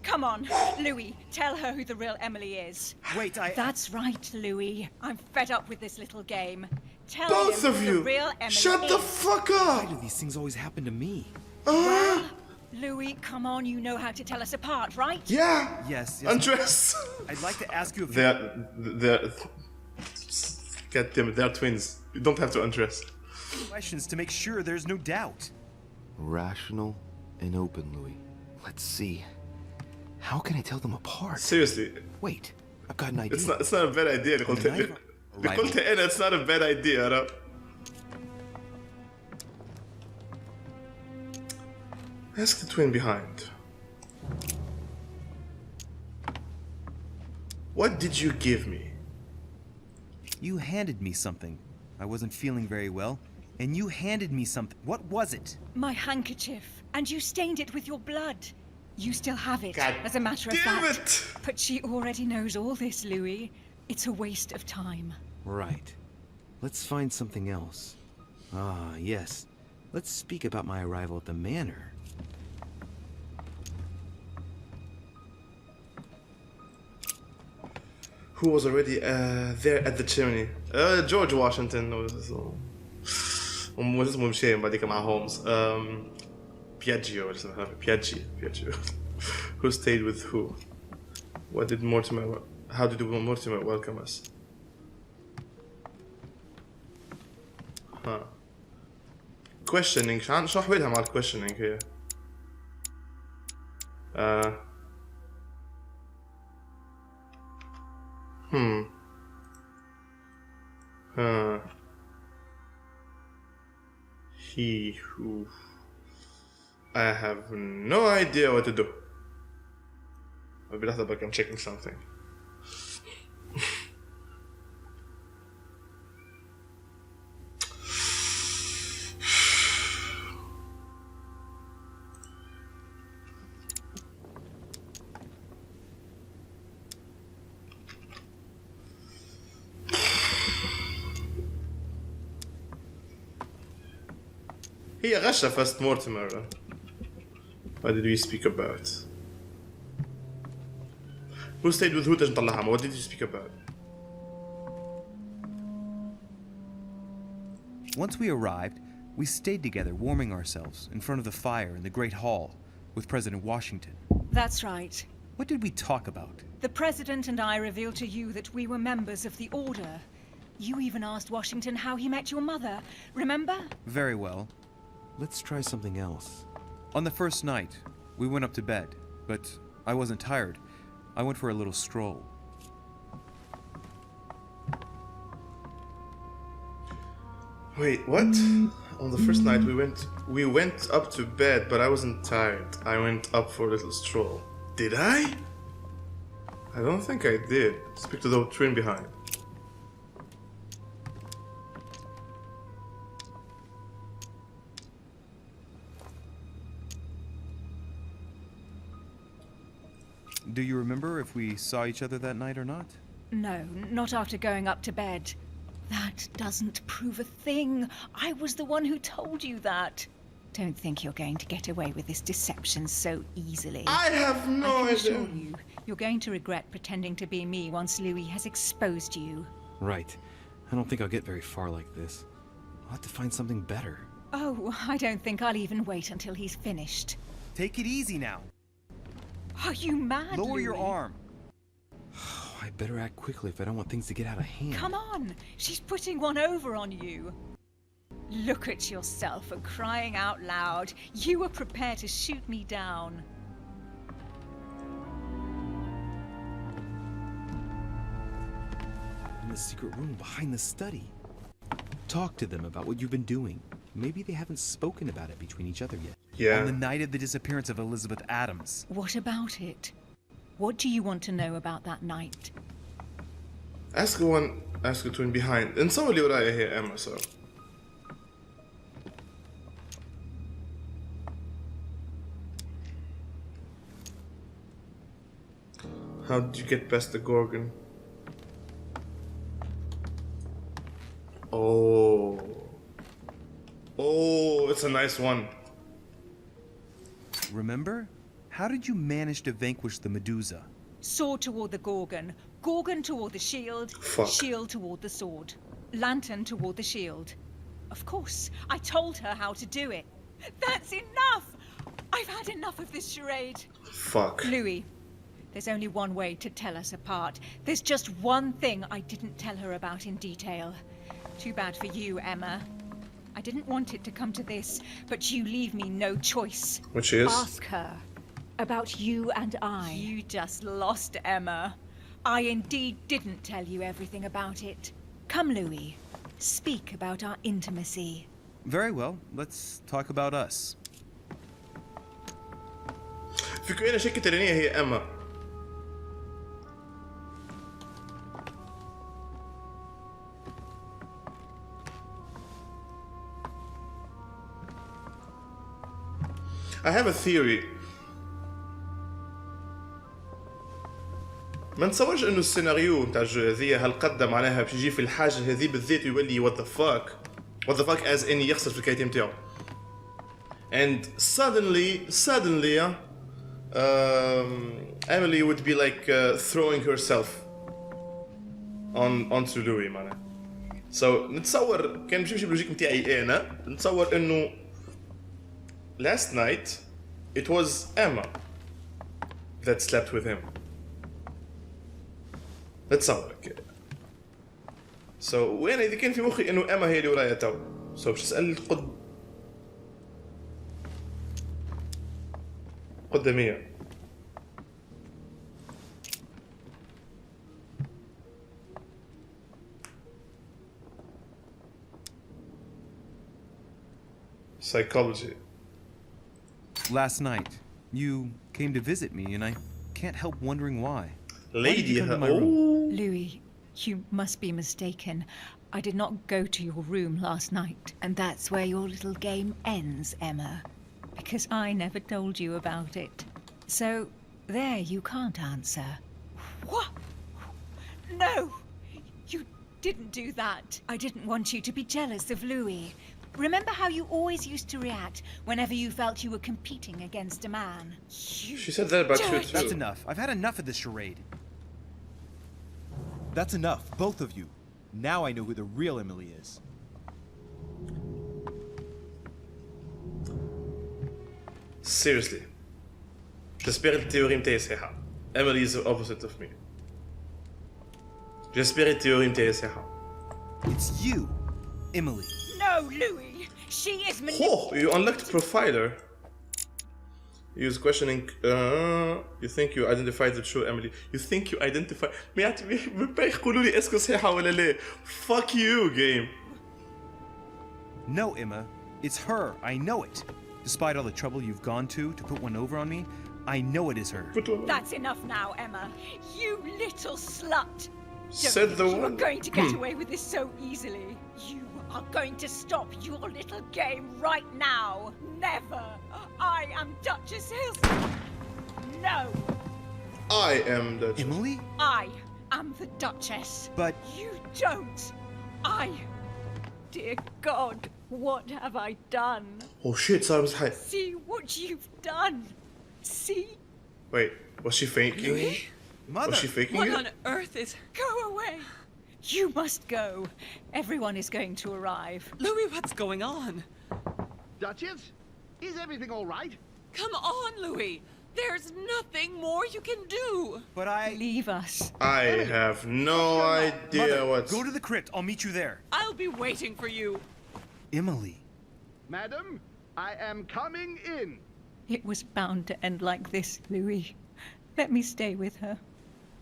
Speaker 2: Come on, Louis, tell her who the real Emily is.
Speaker 3: Wait,
Speaker 2: That's right, Louis. I'm fed up with this little game. Tell
Speaker 1: Both
Speaker 2: him
Speaker 1: of
Speaker 2: who
Speaker 1: you!
Speaker 2: the real Emily
Speaker 1: Shut
Speaker 2: is.
Speaker 1: the fuck
Speaker 3: Why
Speaker 1: up!
Speaker 3: do these things always happen to me?
Speaker 2: Louis, come on, you know how to tell us apart, right?
Speaker 1: Yeah!
Speaker 3: Yes, yes.
Speaker 1: Undress!
Speaker 3: I'd like to ask you if...
Speaker 1: They're... God damn it, they're twins. You don't have to undress.
Speaker 3: Questions to make sure there's no doubt.
Speaker 7: Rational and open, Louis. Let's see. How can I tell them apart?
Speaker 1: Seriously.
Speaker 7: Wait, I've got an idea.
Speaker 1: It's not a bad idea اللي قلتها أنا. It's not a bad idea, أنا. Ask the twin behind. What did you give me?
Speaker 3: You handed me something. I wasn't feeling very well, and you handed me something. What was it?
Speaker 2: My handkerchief, and you stained it with your blood. You still have it,
Speaker 1: God
Speaker 2: as a matter of
Speaker 1: damn
Speaker 2: fact.
Speaker 1: it!
Speaker 2: But she already knows all this, Louis. It's a waste of time.
Speaker 7: Right. Let's find something else. Ah, yes. Let's speak about my arrival at the manor.
Speaker 1: Who was already there at the chimney? George Washington was ومش اسمه مشي بعديك مع هولمز. Piaggio ولا اسمه Piaggio. Who stayed with who? What did Mortimer? How did Mortimer welcome us? Huh. Questioning. شو حوالها مع questioning هي؟ He who... I have no idea what to do. I'll be like I'm checking something. هي غشة first Mortimer. What did we speak about? Who stayed with who? نطلعها. What did you speak about?
Speaker 3: Once we arrived, we stayed together warming ourselves in front of the fire in the Great Hall with President Washington.
Speaker 2: That's right.
Speaker 3: What did we talk about?
Speaker 2: The President and I revealed to you that we were members of the Order. You even asked Washington how he met your mother. Remember?
Speaker 3: Very well.
Speaker 7: Let's try something else.
Speaker 3: On the first night, we went up to bed, but I wasn't tired. I went for a little stroll.
Speaker 1: Wait, what? On the first night we went up to bed, but I wasn't tired. I went up for a little stroll. Did I? I don't think I did. Speak to the twin behind.
Speaker 3: Do you remember if we saw each other that night or not?
Speaker 2: No, not after going up to bed. That doesn't prove a thing. I was the one who told you that. Don't think you're going to get away with this deception so easily.
Speaker 1: I have no
Speaker 2: I can
Speaker 1: idea.
Speaker 2: assure you, you're going to regret pretending to be me once Louis has exposed you.
Speaker 7: Right. I don't think I'll get very far like this. I'll have to find something better.
Speaker 2: Oh, I don't think I'll even wait until he's finished.
Speaker 3: Take it easy now.
Speaker 2: Are you mad,
Speaker 3: Lower your
Speaker 2: Louis?
Speaker 3: arm.
Speaker 7: I better act quickly if I don't want things to get out of hand.
Speaker 2: Come on, she's putting one over on you. Look at yourself for crying out loud. You were prepared to shoot me down.
Speaker 7: In the secret room behind the study. Talk to them about what you've been doing. Maybe they haven't spoken about it between each other yet.
Speaker 1: Yeah.
Speaker 3: On the night of the disappearance of Elizabeth Adams.
Speaker 2: What about it? What do you want to know about that night?
Speaker 1: Ask the twin behind. نسوي اللي ورايا هي Emma, so. How did you get past the Gorgon? Oh. Oh, it's a nice one.
Speaker 3: Remember? How did you manage to vanquish the Medusa?
Speaker 2: Sword toward the Gorgon. Gorgon toward the shield.
Speaker 1: Fuck.
Speaker 2: Shield toward the sword. Lantern toward the shield. Of course, I told her how to do it. That's enough! I've had enough of this charade.
Speaker 1: Fuck.
Speaker 2: Louis, there's only one way to tell us apart. There's just one thing I didn't tell her about in detail. Too bad for you, Emma. I didn't want it to come to this, but you leave me no choice.
Speaker 1: Which is?
Speaker 2: Ask her about you and I. You just lost, Emma. I indeed didn't tell you everything about it. Come, Louis. Speak about our intimacy.
Speaker 3: Very well, let's talk about us.
Speaker 1: فيكو أنا شكت الرنية هي Emma. I have a theory. ما نتصورش انه السيناريو نتاع الجو هذيا هالقد معناها باش يجي في الحاجه هذه بالذات يولي وات ذا فاك از اني يخسر في الكايتي نتاعو. And suddenly Emily would be like throwing herself onto Louis معناها. So نتصور كان باش يمشي باللوجيك نتاعي انا نتصور انه last night it was Emma that slept with him. نتصور كده. So وانا اذا كان في مخي انه اما هي اللي ورايا تو. So باش اسال قدامية. Psychology.
Speaker 3: Last night, you came to visit me, and I can't help wondering why.
Speaker 1: Lady,
Speaker 2: Louis, you must be mistaken. I did not go to your room last night, and that's where your little game ends, Emma. Because I never told you about it. So, there you can't answer. What? No! You didn't do that. I didn't want you to be jealous of Louis. Remember how you always used to react whenever you felt you were competing against a man?
Speaker 1: She said that about you too.
Speaker 3: That's enough. I've had enough of this charade. That's enough, both of you. Now I know who the real Emily is.
Speaker 1: Seriously. J'espère que la théorie متاعي صحيحة. Emily is the opposite of me. J'espère que la théorie متاعي صحيحة.
Speaker 3: It's you, Emily.
Speaker 2: No, Louis. She is
Speaker 1: Oh, you unlocked profiler. Use questioning. You think you identified the true Emily. You think you identify. ما يقولوا لي اسكو صحيحة ولا لا. Fuck you, game.
Speaker 3: No, Emma. It's her. I know it. Despite all the trouble you've gone to put one over on me, I know it is her.
Speaker 2: That's enough now, Emma. You little slut.
Speaker 1: Said the
Speaker 2: You
Speaker 1: one.
Speaker 2: are going to get away with this so easily. You are going to stop your little game right now. Never. I am Duchess Hilson. No.
Speaker 1: I am the.
Speaker 3: Emily?
Speaker 2: I am the Duchess.
Speaker 3: But
Speaker 2: You don't. Dear God, what have I done?
Speaker 1: Oh shit, صار مصحي.
Speaker 2: See what you've done. See?
Speaker 1: Wait, was she faking?
Speaker 3: Mother!
Speaker 1: Was she faking
Speaker 2: What
Speaker 1: it?
Speaker 2: on earth is... Go away! You must go. Everyone is going to arrive.
Speaker 12: Louis, what's going on?
Speaker 4: Duchess, is everything all right?
Speaker 12: Come on, Louis. There's nothing more you can do.
Speaker 3: But
Speaker 2: Leave us.
Speaker 1: I have no idea
Speaker 3: Mother,
Speaker 1: what's.
Speaker 3: go to the crypt. I'll meet you there.
Speaker 12: I'll be waiting for you.
Speaker 3: Emily.
Speaker 4: Madam, I am coming in.
Speaker 2: It was bound to end like this, Louis. Let me stay with her.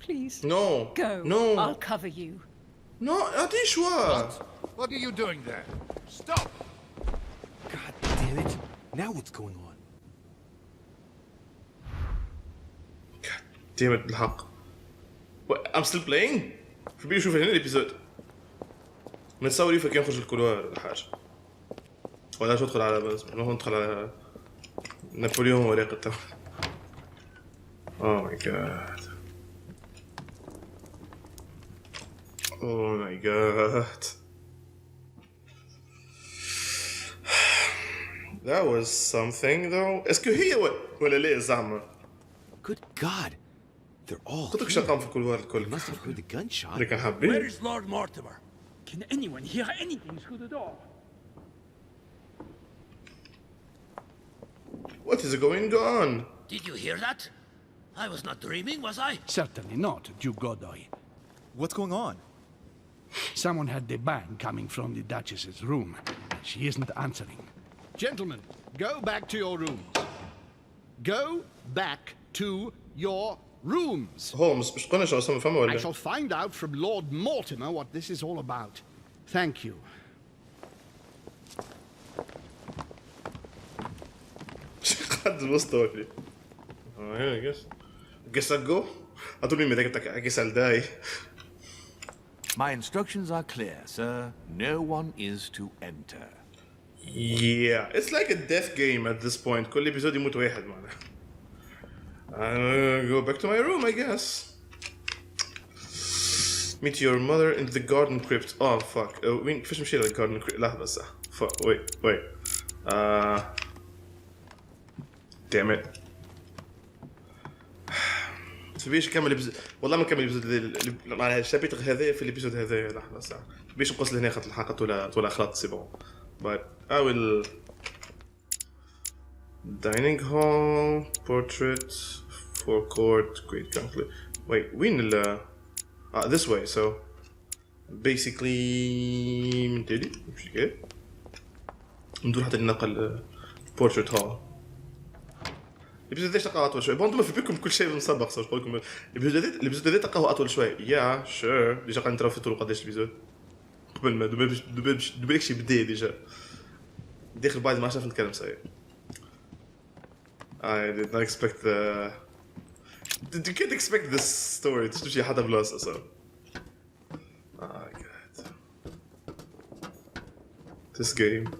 Speaker 2: Please.
Speaker 1: No.
Speaker 2: Go.
Speaker 1: No.
Speaker 2: I'll cover you.
Speaker 1: No, Adishwa.
Speaker 9: What are you doing there? Stop!
Speaker 3: God damn it. Now what's going on?
Speaker 1: Damn it, بالحق. What? I'm still playing? شو بيجي اشوف هنا الابيزود؟ متصور كيف يخرج الكولوار ولا حاجة. ولا شو ادخل على بس ندخل على نابليون ورقة. Oh my god. Oh my god. That was something though. اسكو هي ولا لا زعما؟
Speaker 7: Good God. They're all
Speaker 1: قلت لك
Speaker 7: here.
Speaker 1: شقام في الكولوار الكل.
Speaker 7: Must have heard the gunshot.
Speaker 1: اللي كان حابين.
Speaker 6: Where is Lord Mortimer?
Speaker 10: Can anyone hear anything through the door?
Speaker 1: What is going on?
Speaker 6: Did you hear that? I was not dreaming, was I?
Speaker 4: Certainly not, Duke Godoy.
Speaker 3: What's going on?
Speaker 4: Someone had the bang coming from the Duchess's room. She isn't answering. Gentlemen, go back to your rooms. Go back to your rooms.
Speaker 1: Holmes, مش قلنا شو اسمه فما
Speaker 4: I
Speaker 1: ولا؟
Speaker 4: shall find out from Lord Mortimer what this is all about. Thank you.
Speaker 1: قد الوسط واكلي. I guess I'll go. أعطوني مذاك I guess I'll die.
Speaker 5: My instructions are clear, sir. No one is to enter.
Speaker 1: Yeah, it's like a death game at this point. كل episode يموت واحد معنا. I'll go back to my room, I guess. Meet your mother in the garden crypt. Oh fuck. وين كيفاش نمشي للgarden crypt؟ لحظة صح. Fuck. Wait. Damn it. تبيش نكمل والله ما نكمل الابيزود مع الشابيتر هذايا في الابيزود هذايا. لحظة صح. تبيش نقص لهنا خاطر الحلقة طولها خلاص سي بون. But I will. Dining hall, portrait, forecourt, great conclave. Wait, وين this way, so basically من تالي نمشي كده ندور حتى ننقل portrait hall. الابيزود هذا تلقاه اطول شوي. بون في بكم كل شيء مسبق صح نقول لكم الابيزود هذا تلقاه اطول شوي. يا شور ديجا قاعد نتراو في طول قداش الابيزود قبل ما دوبالك شي بدا ديجا داخل بعد ما عرفت نتكلم صحيح. I did not expect you can't expect this story تمشي حدا بلاصة so. Oh my god. This game.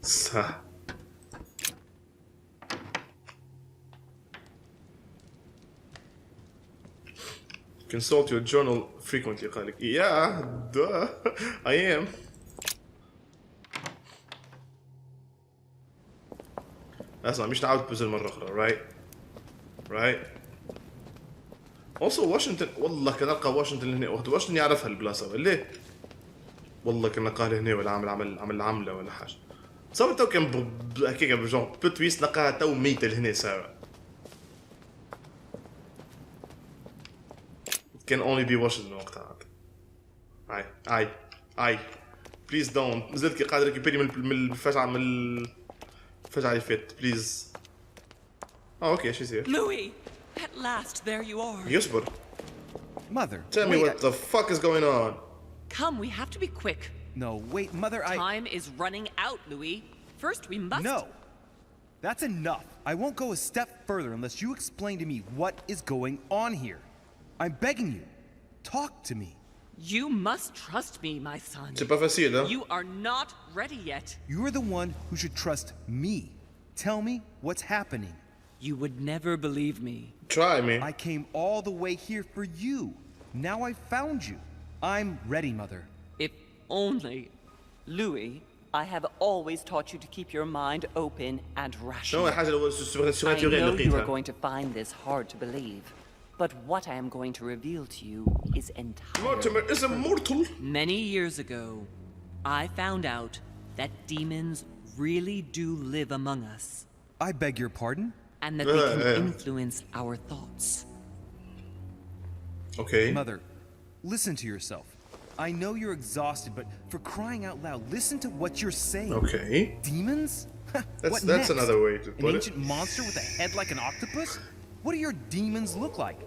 Speaker 1: صح. Consult your journal frequently قالك. Yeah, duh. I am. اسمع مش نعاود بوزل مرة أخرى right also واشنطن والله كان نلقى واشنطن هنا واشنطن يعرفها البلاصة ولا والله كان نلقاه هنا ولا عمل عملة ولا حاجة صار تو كان هكاك بجون بتويست نلقاها تو ميتة لهنا ساعة can only be واشنطن وقتها اي please don't زلت كي قادر ريكوبيري من الفجعة فجأة فيت please. Oh, okay, she's here.
Speaker 12: Louis, at last, there you are.
Speaker 1: يصبر.
Speaker 3: Mother.
Speaker 1: Tell me what the fuck is going on.
Speaker 12: Come, we have to be quick.
Speaker 3: No, wait, Mother,
Speaker 12: Time is running out, Louis. First, we must.
Speaker 3: No. That's enough. I won't go a step further unless you explain to me what is going on here. I'm begging you. Talk to me.
Speaker 12: You must trust me, my son.
Speaker 1: C'est pas facile, hein?
Speaker 12: You are not ready yet.
Speaker 3: You're the one who should trust me. Tell me what's happening.
Speaker 12: You would never believe me.
Speaker 1: Try me.
Speaker 3: I came all the way here for you. Now I found you. I'm ready, Mother.
Speaker 12: If only. Louis, I have always taught you to keep your mind open and rational. I know you are going to find this hard to believe. But what I am going to reveal to you is entirely...
Speaker 1: Mortimer is immortal!
Speaker 12: Many years ago, I found out that demons really do live among us.
Speaker 3: I beg your pardon?
Speaker 12: And that they can influence our thoughts.
Speaker 1: Okay.
Speaker 3: Mother, listen to yourself. I know you're exhausted, but for crying out loud, listen to what you're saying.
Speaker 1: Okay.
Speaker 3: Demons?
Speaker 1: That's another way to put it.
Speaker 3: An ancient monster with a head like an octopus? What do your demons look like?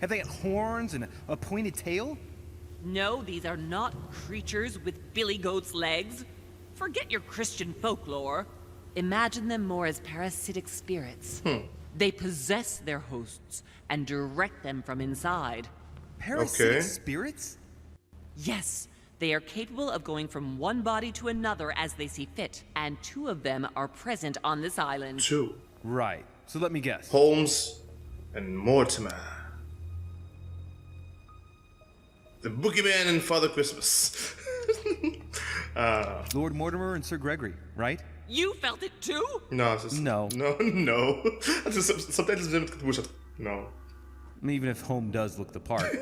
Speaker 3: Have they got horns and a pointed tail?
Speaker 12: No, these are not creatures with billy goat's legs. Forget your Christian folklore. Imagine them more as parasitic spirits. They possess their hosts and direct them from inside.
Speaker 3: Parasitic spirits?
Speaker 12: Yes, they are capable of going from one body to another as they see fit, and 2 of them are present on this island.
Speaker 1: 2.
Speaker 3: Right. So let me guess.
Speaker 1: Holmes and Mortimer. The boogeyman and Father Christmas.
Speaker 3: Lord Mortimer and Sir Gregory, right?
Speaker 12: You felt it too?
Speaker 1: No. No. Sometimes no.
Speaker 3: Even if Home does look the part.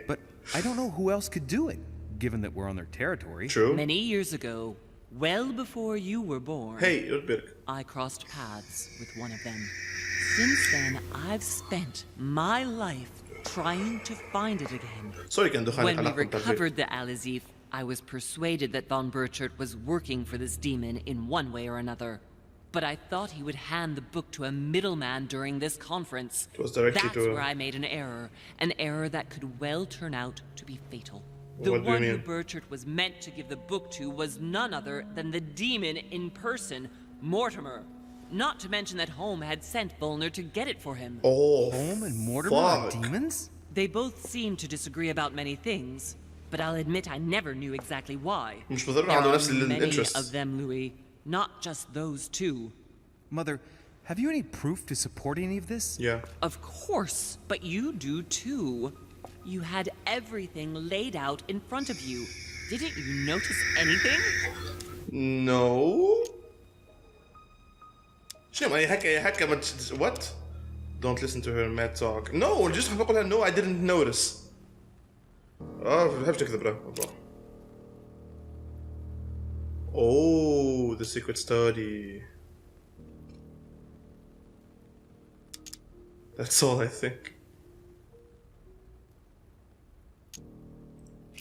Speaker 3: But I don't know who else could do it, given that we're on their territory.
Speaker 1: True.
Speaker 12: Many years ago, well before you were born, I crossed paths with one of them. Since then, I've spent my life trying to find it again. When we recovered the Alizif, I was persuaded that von Burchard was working for this demon in one way or another. But I thought he would hand the book to a middleman during this conference. That's where I made an error that could well turn out to be fatal. The one who Burchard was meant to give the book to was none other than the demon in person, Mortimer. Not to mention that Home had sent Volner to get it for him.
Speaker 3: Home and Mortimer are demons?
Speaker 12: They both seem to disagree about many things, but I'll admit I never knew exactly why. There are many of them, Louis, not just those 2.
Speaker 3: Mother, Have you any proof to support any of this?
Speaker 1: Yeah.
Speaker 12: Of course, but you do too. You had everything laid out in front of you. Didn't you notice anything?
Speaker 1: No. شنو هي هكا what? Don't listen to her mad talk. No, just بقول لها no I didn't notice. ما بحبش تكذب Oh, the secret study. That's all I think.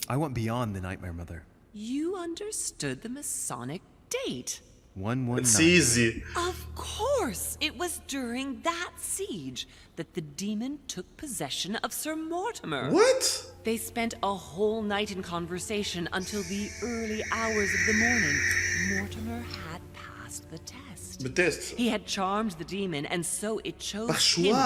Speaker 3: I went beyond the Nightmare Mother.
Speaker 12: You understood the Masonic date.
Speaker 3: 119.
Speaker 1: It's easy.
Speaker 12: Of course! It was during that siege that the demon took possession of Sir Mortimer.
Speaker 1: What?
Speaker 12: They spent a whole night in conversation until the early hours of the morning. Mortimer had passed the test.
Speaker 1: The test.
Speaker 12: He had charmed the demon, and so it chose him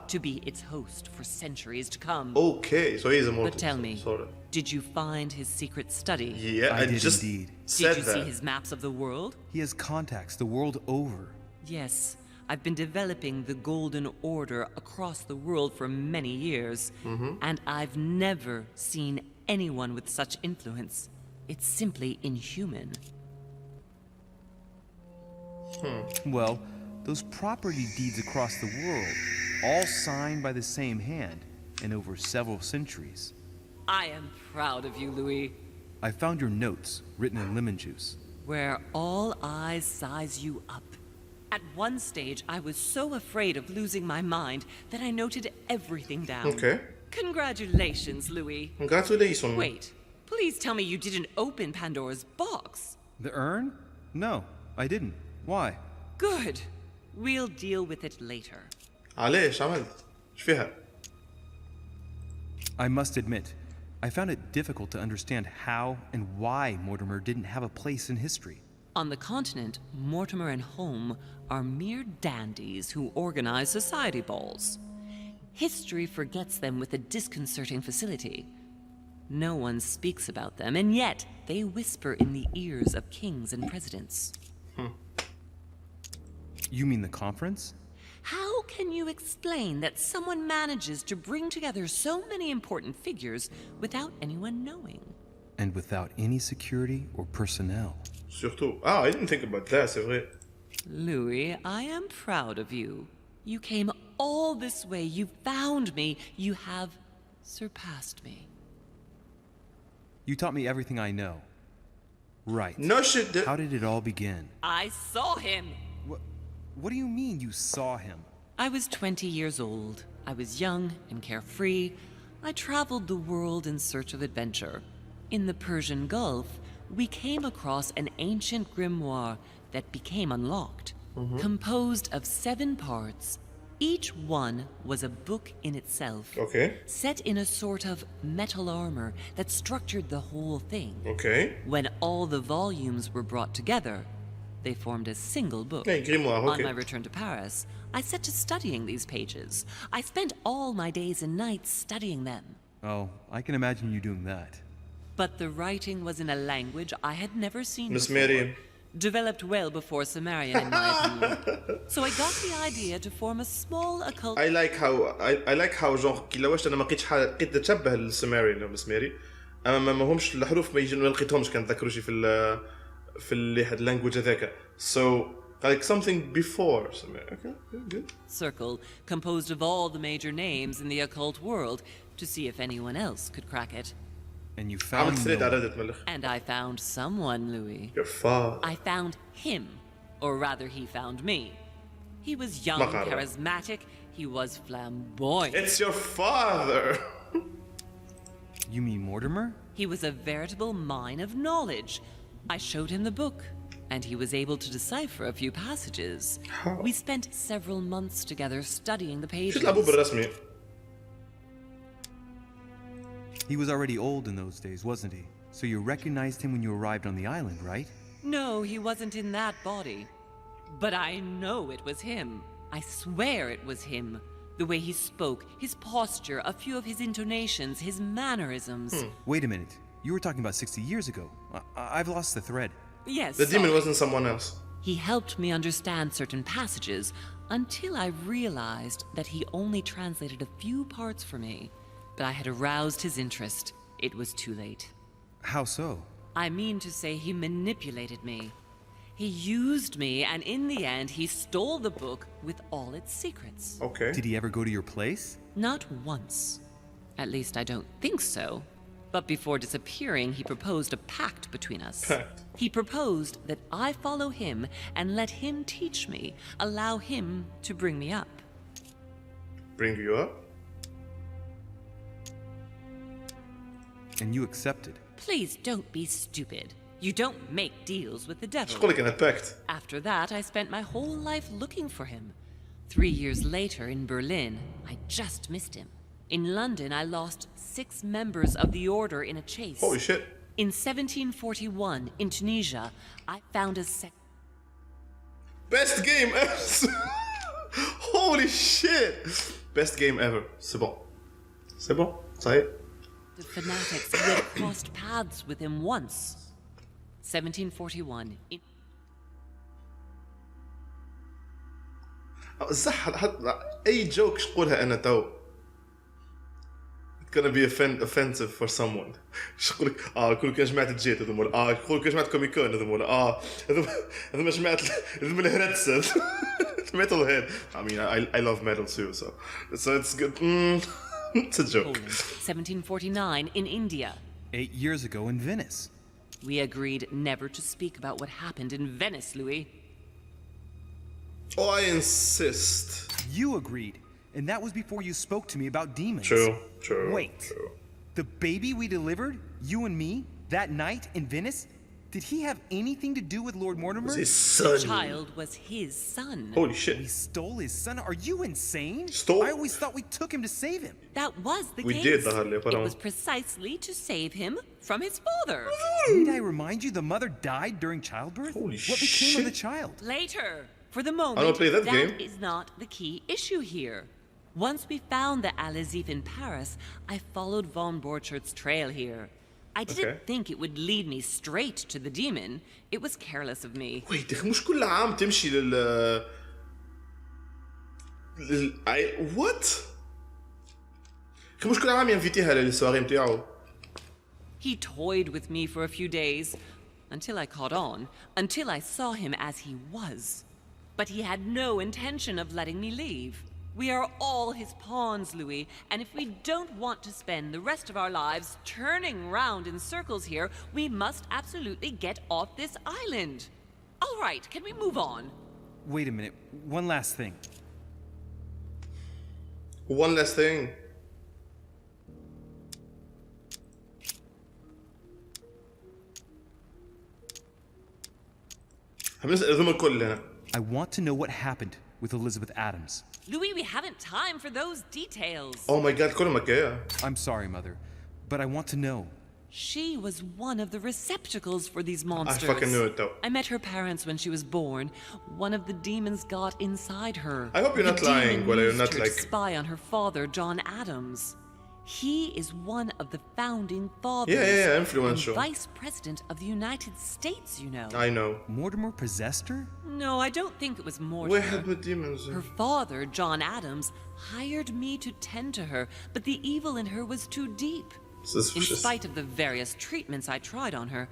Speaker 12: to be its host for centuries to come.
Speaker 1: Okay, so he's a mortal.
Speaker 12: But tell me, did you find his secret study?
Speaker 1: Yeah,
Speaker 3: I did
Speaker 1: just
Speaker 3: indeed.
Speaker 1: Said
Speaker 12: did you see his maps of the world?
Speaker 3: He has contacts the world over.
Speaker 12: Yes, I've been developing the Golden Order across the world for many years, and I've never seen anyone with such influence. It's simply inhuman.
Speaker 3: Well, those property deeds across the world, all signed by the same hand, and over several centuries.
Speaker 12: I am proud of you, Louis.
Speaker 3: I found your notes, written in lemon juice.
Speaker 12: Where all eyes size you up. At one stage, I was so afraid of losing my mind that I noted everything down.
Speaker 1: Okay.
Speaker 12: Congratulations, Louis.
Speaker 1: Congratulations.
Speaker 12: Wait, please tell me you didn't open Pandora's box.
Speaker 3: The urn? No, I didn't. Why?
Speaker 12: Good. We'll deal with it later.
Speaker 1: علاش عملت؟ ايش فيها؟
Speaker 3: I must admit, I found it difficult to understand how and why Mortimer didn't have a place in history.
Speaker 12: On the continent, Mortimer and Holm are mere dandies who organize society balls. History forgets them with a disconcerting facility. No one speaks about them, and yet they whisper in the ears of kings and presidents.
Speaker 3: You mean the conference?
Speaker 12: How can you explain that someone manages to bring together so many important figures without anyone knowing?
Speaker 3: And without any security or personnel.
Speaker 1: Surtout. Ah, I didn't think about that, c'est vrai.
Speaker 12: Louis, I am proud of you. You came all this way. You found me. You have surpassed me.
Speaker 3: You taught me everything I know. Right.
Speaker 1: No shit.
Speaker 3: How did it all begin?
Speaker 12: I saw him.
Speaker 3: What do you mean you saw him?
Speaker 12: I was 20 years old. I was young and carefree. I traveled the world in search of adventure. In the Persian Gulf, we came across an ancient grimoire that became unlocked, composed of 7 parts. Each one was a book in itself, set in a sort of metal armor that structured the whole thing. When all the volumes were brought together, they formed a single book. On my return to Paris, I set to studying these pages. I spent all my days and nights studying them.
Speaker 3: Oh, I can imagine you doing that.
Speaker 12: But the writing was in a language I had never seen
Speaker 1: Miss
Speaker 12: before.
Speaker 1: Mary.
Speaker 12: Developed well before Sumerian, in my opinion. So I got the idea to form a small occult...
Speaker 1: I like how genre كي لوشت انا ما لقيتش حاجه لقيت تشبه للسماري لو مسماري اما ما همش الحروف ما لقيتهمش كان ذكروا شي في اللي هاد اللانجويج هذاك so like something before Sumerian. Okay, good.
Speaker 12: Circle composed of all the major names in the occult world to see if anyone else could crack it.
Speaker 3: And you found
Speaker 12: And I found someone, Louis.
Speaker 1: Your father.
Speaker 12: I found him. Or rather, he found me. He was young, charismatic. He was flamboyant.
Speaker 1: It's your father!
Speaker 3: You mean Mortimer?
Speaker 12: He was a veritable mine of knowledge. I showed him the book, and he was able to decipher a few passages.
Speaker 1: How?
Speaker 12: We spent several months together studying the pages.
Speaker 3: He was already old in those days, wasn't he? So you recognized him when you arrived on the island, right?
Speaker 12: No, he wasn't in that body. But I know it was him. I swear it was him. The way he spoke, his posture, a few of his intonations, his mannerisms.
Speaker 3: Wait a minute. You were talking about 60 years ago. I've lost the thread.
Speaker 12: Yes.
Speaker 1: The demon wasn't someone else.
Speaker 12: He helped me understand certain passages. Until I realized that he only translated a few parts for me. But I had aroused his interest. It was too late.
Speaker 3: How so?
Speaker 12: I mean to say he manipulated me. He used me, and in the end, he stole the book with all its secrets.
Speaker 1: Okay.
Speaker 3: Did he ever go to your place?
Speaker 12: Not once. At least I don't think so. But before disappearing, he proposed a pact between us.
Speaker 1: Pact.
Speaker 12: He proposed that I follow him and let him teach me, allow him to bring me up.
Speaker 1: Bring you up?
Speaker 3: And you accepted?
Speaker 12: Please don't be stupid. You don't make deals with the devil.
Speaker 1: شغلك in a pact.
Speaker 12: After that, I spent my whole life looking for him. 3 years later, in Berlin, I just missed him. In London, I lost 6 members of the order in a chase.
Speaker 1: Holy shit.
Speaker 12: In 1741, in Tunisia, I found a
Speaker 1: Best game ever. Holy shit. Best game ever. C'est bon. C'est bon. Ça y est.
Speaker 12: The fanatics who had crossed paths with him once. 1741.
Speaker 1: صح اي جوك شقولها انا تو. It's gonna be offensive for someone. شقولك كل كان جماعة الجيت هذوما كل كان جماعة كوميكون هذوما هذوما جماعة هذوما الهرتس metal head. I mean I love metal too so it's good. It's a joke.
Speaker 12: Poland, 1749 in India.
Speaker 3: 8 years ago in Venice.
Speaker 12: We agreed never to speak about what happened in Venice, Louis.
Speaker 1: Oh, I insist.
Speaker 3: You agreed, and that was before you spoke to me about demons.
Speaker 1: True.
Speaker 3: Wait, the baby we delivered, you and me, that night in Venice, did he have anything to do with Lord Mortimer?
Speaker 1: It was his son.
Speaker 12: The child was his son.
Speaker 1: Holy shit.
Speaker 3: We stole his son? Are you insane?
Speaker 1: Stole?
Speaker 3: I always thought we took him to save him.
Speaker 12: That was the
Speaker 1: We
Speaker 12: case.
Speaker 1: did, but
Speaker 12: it was precisely to save him from his father.
Speaker 3: Need I remind you the mother died during childbirth?
Speaker 1: Holy
Speaker 3: what became of the
Speaker 1: shit.
Speaker 3: child?
Speaker 12: Later. For the moment,
Speaker 1: I don't play that game.
Speaker 12: is not the key issue here. Once we found the Al-Azif in Paris, I followed von Borchart's trail here. I didn't think it would lead me straight to the demon. It was careless of me.
Speaker 1: Wait, مش كل عام تمشي what? مش كل عام ينفيتيها للسواري متاعو.
Speaker 12: He toyed with me for a few days, until I caught on, until I saw him as he was. But he had no intention of letting me leave. We are all his pawns, Louis, and if we don't want to spend the rest of our lives turning round in circles here, we must absolutely get off this island. All right, can we move on?
Speaker 3: Wait a minute, one last thing.
Speaker 1: One last thing.
Speaker 3: I want to know what happened with Elizabeth Adams.
Speaker 12: Louis, we haven't time for those details.
Speaker 1: Oh my god, كل مكان.
Speaker 3: I'm sorry, Mother, but I want to know.
Speaker 12: She was one of the receptacles for these monsters.
Speaker 1: I fucking knew it though.
Speaker 12: I met her parents when she was born. One of the demons got inside her.
Speaker 1: I hope you're not lying,
Speaker 12: well,
Speaker 1: you're not like...
Speaker 12: to spy on her father, John Adams. He is one of the founding fathers.
Speaker 1: Yeah, influential.
Speaker 12: Vice President of the United States, you know.
Speaker 1: I know.
Speaker 3: Mortimer possessed her?
Speaker 12: No, I don't think it was Mortimer.
Speaker 1: Where had demons?
Speaker 12: Her father, John Adams, hired me to tend to her, but the evil in her was too deep. In spite of the various treatments I tried on her,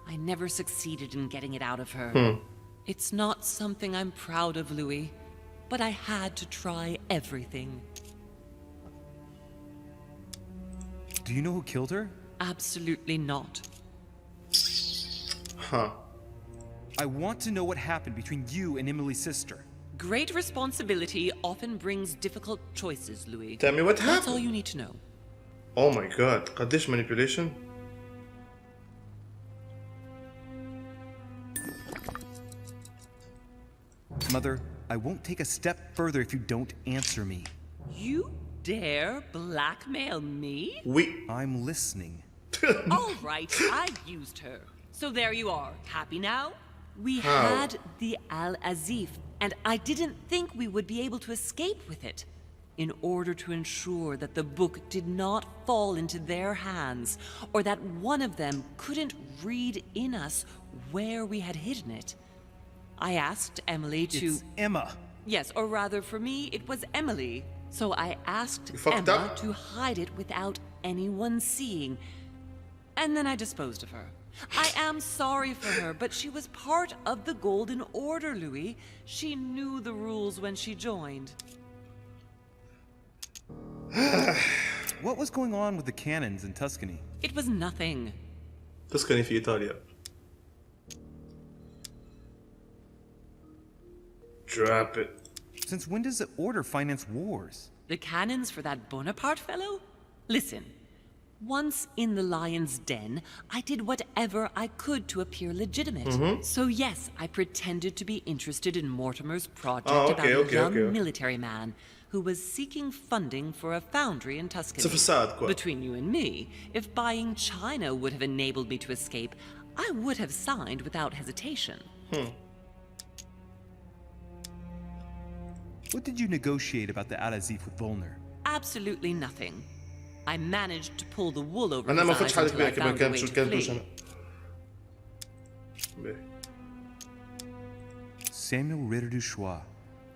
Speaker 12: I never succeeded in getting it out of her. It's not something I'm proud of, Louis, but I had to try everything.
Speaker 3: Do you know who killed her?
Speaker 12: Absolutely not.
Speaker 1: Huh.
Speaker 3: I want to know what happened between you and Emily's sister.
Speaker 12: Great responsibility often brings difficult choices, Louis.
Speaker 1: Tell me what happened.
Speaker 12: That's all you need to know.
Speaker 1: Oh my god, قديش manipulation?
Speaker 3: Mother, I won't take a step further if you don't answer me.
Speaker 12: You dare blackmail me?
Speaker 3: I'm listening.
Speaker 12: All right, I used her. So there you are. Happy now? We had the Al-Azif, and I didn't think we would be able to escape with it. In order to ensure that the book did not fall into their hands, or that one of them couldn't read in us where we had hidden it, I asked Emily to...
Speaker 3: It's Emma.
Speaker 12: Yes, or rather, for me, it was Emily. So I asked
Speaker 1: fucked
Speaker 12: Emma
Speaker 1: up?
Speaker 12: to hide it without anyone seeing. And then I disposed of her. I am sorry for her, but she was part of the Golden Order, Louis. She knew the rules when she joined.
Speaker 3: What was going on with the cannons in Tuscany?
Speaker 12: It was nothing.
Speaker 1: Tuscany في إيطاليا. Drop it.
Speaker 3: Since when does the Order finance wars?
Speaker 12: The cannons for that Bonaparte fellow? Listen, once in the lion's den, I did whatever I could to appear legitimate. So yes, I pretended to be interested in Mortimer's project about a young military man who was seeking funding for a foundry in Tuscany.
Speaker 1: It's a facade, quoi.
Speaker 12: Between you and me, if buying China would have enabled me to escape, I would have signed without hesitation.
Speaker 3: What did you negotiate about the Al-Azif with Volner?
Speaker 12: Absolutely nothing. I managed to pull the wool over
Speaker 1: أنا
Speaker 12: his
Speaker 1: ما
Speaker 12: eyes
Speaker 1: فتش حالي
Speaker 12: until I
Speaker 1: كبير كمان
Speaker 12: found a way
Speaker 1: كان
Speaker 12: to
Speaker 1: كان
Speaker 12: flee.
Speaker 3: Samuel Ritter du Choix.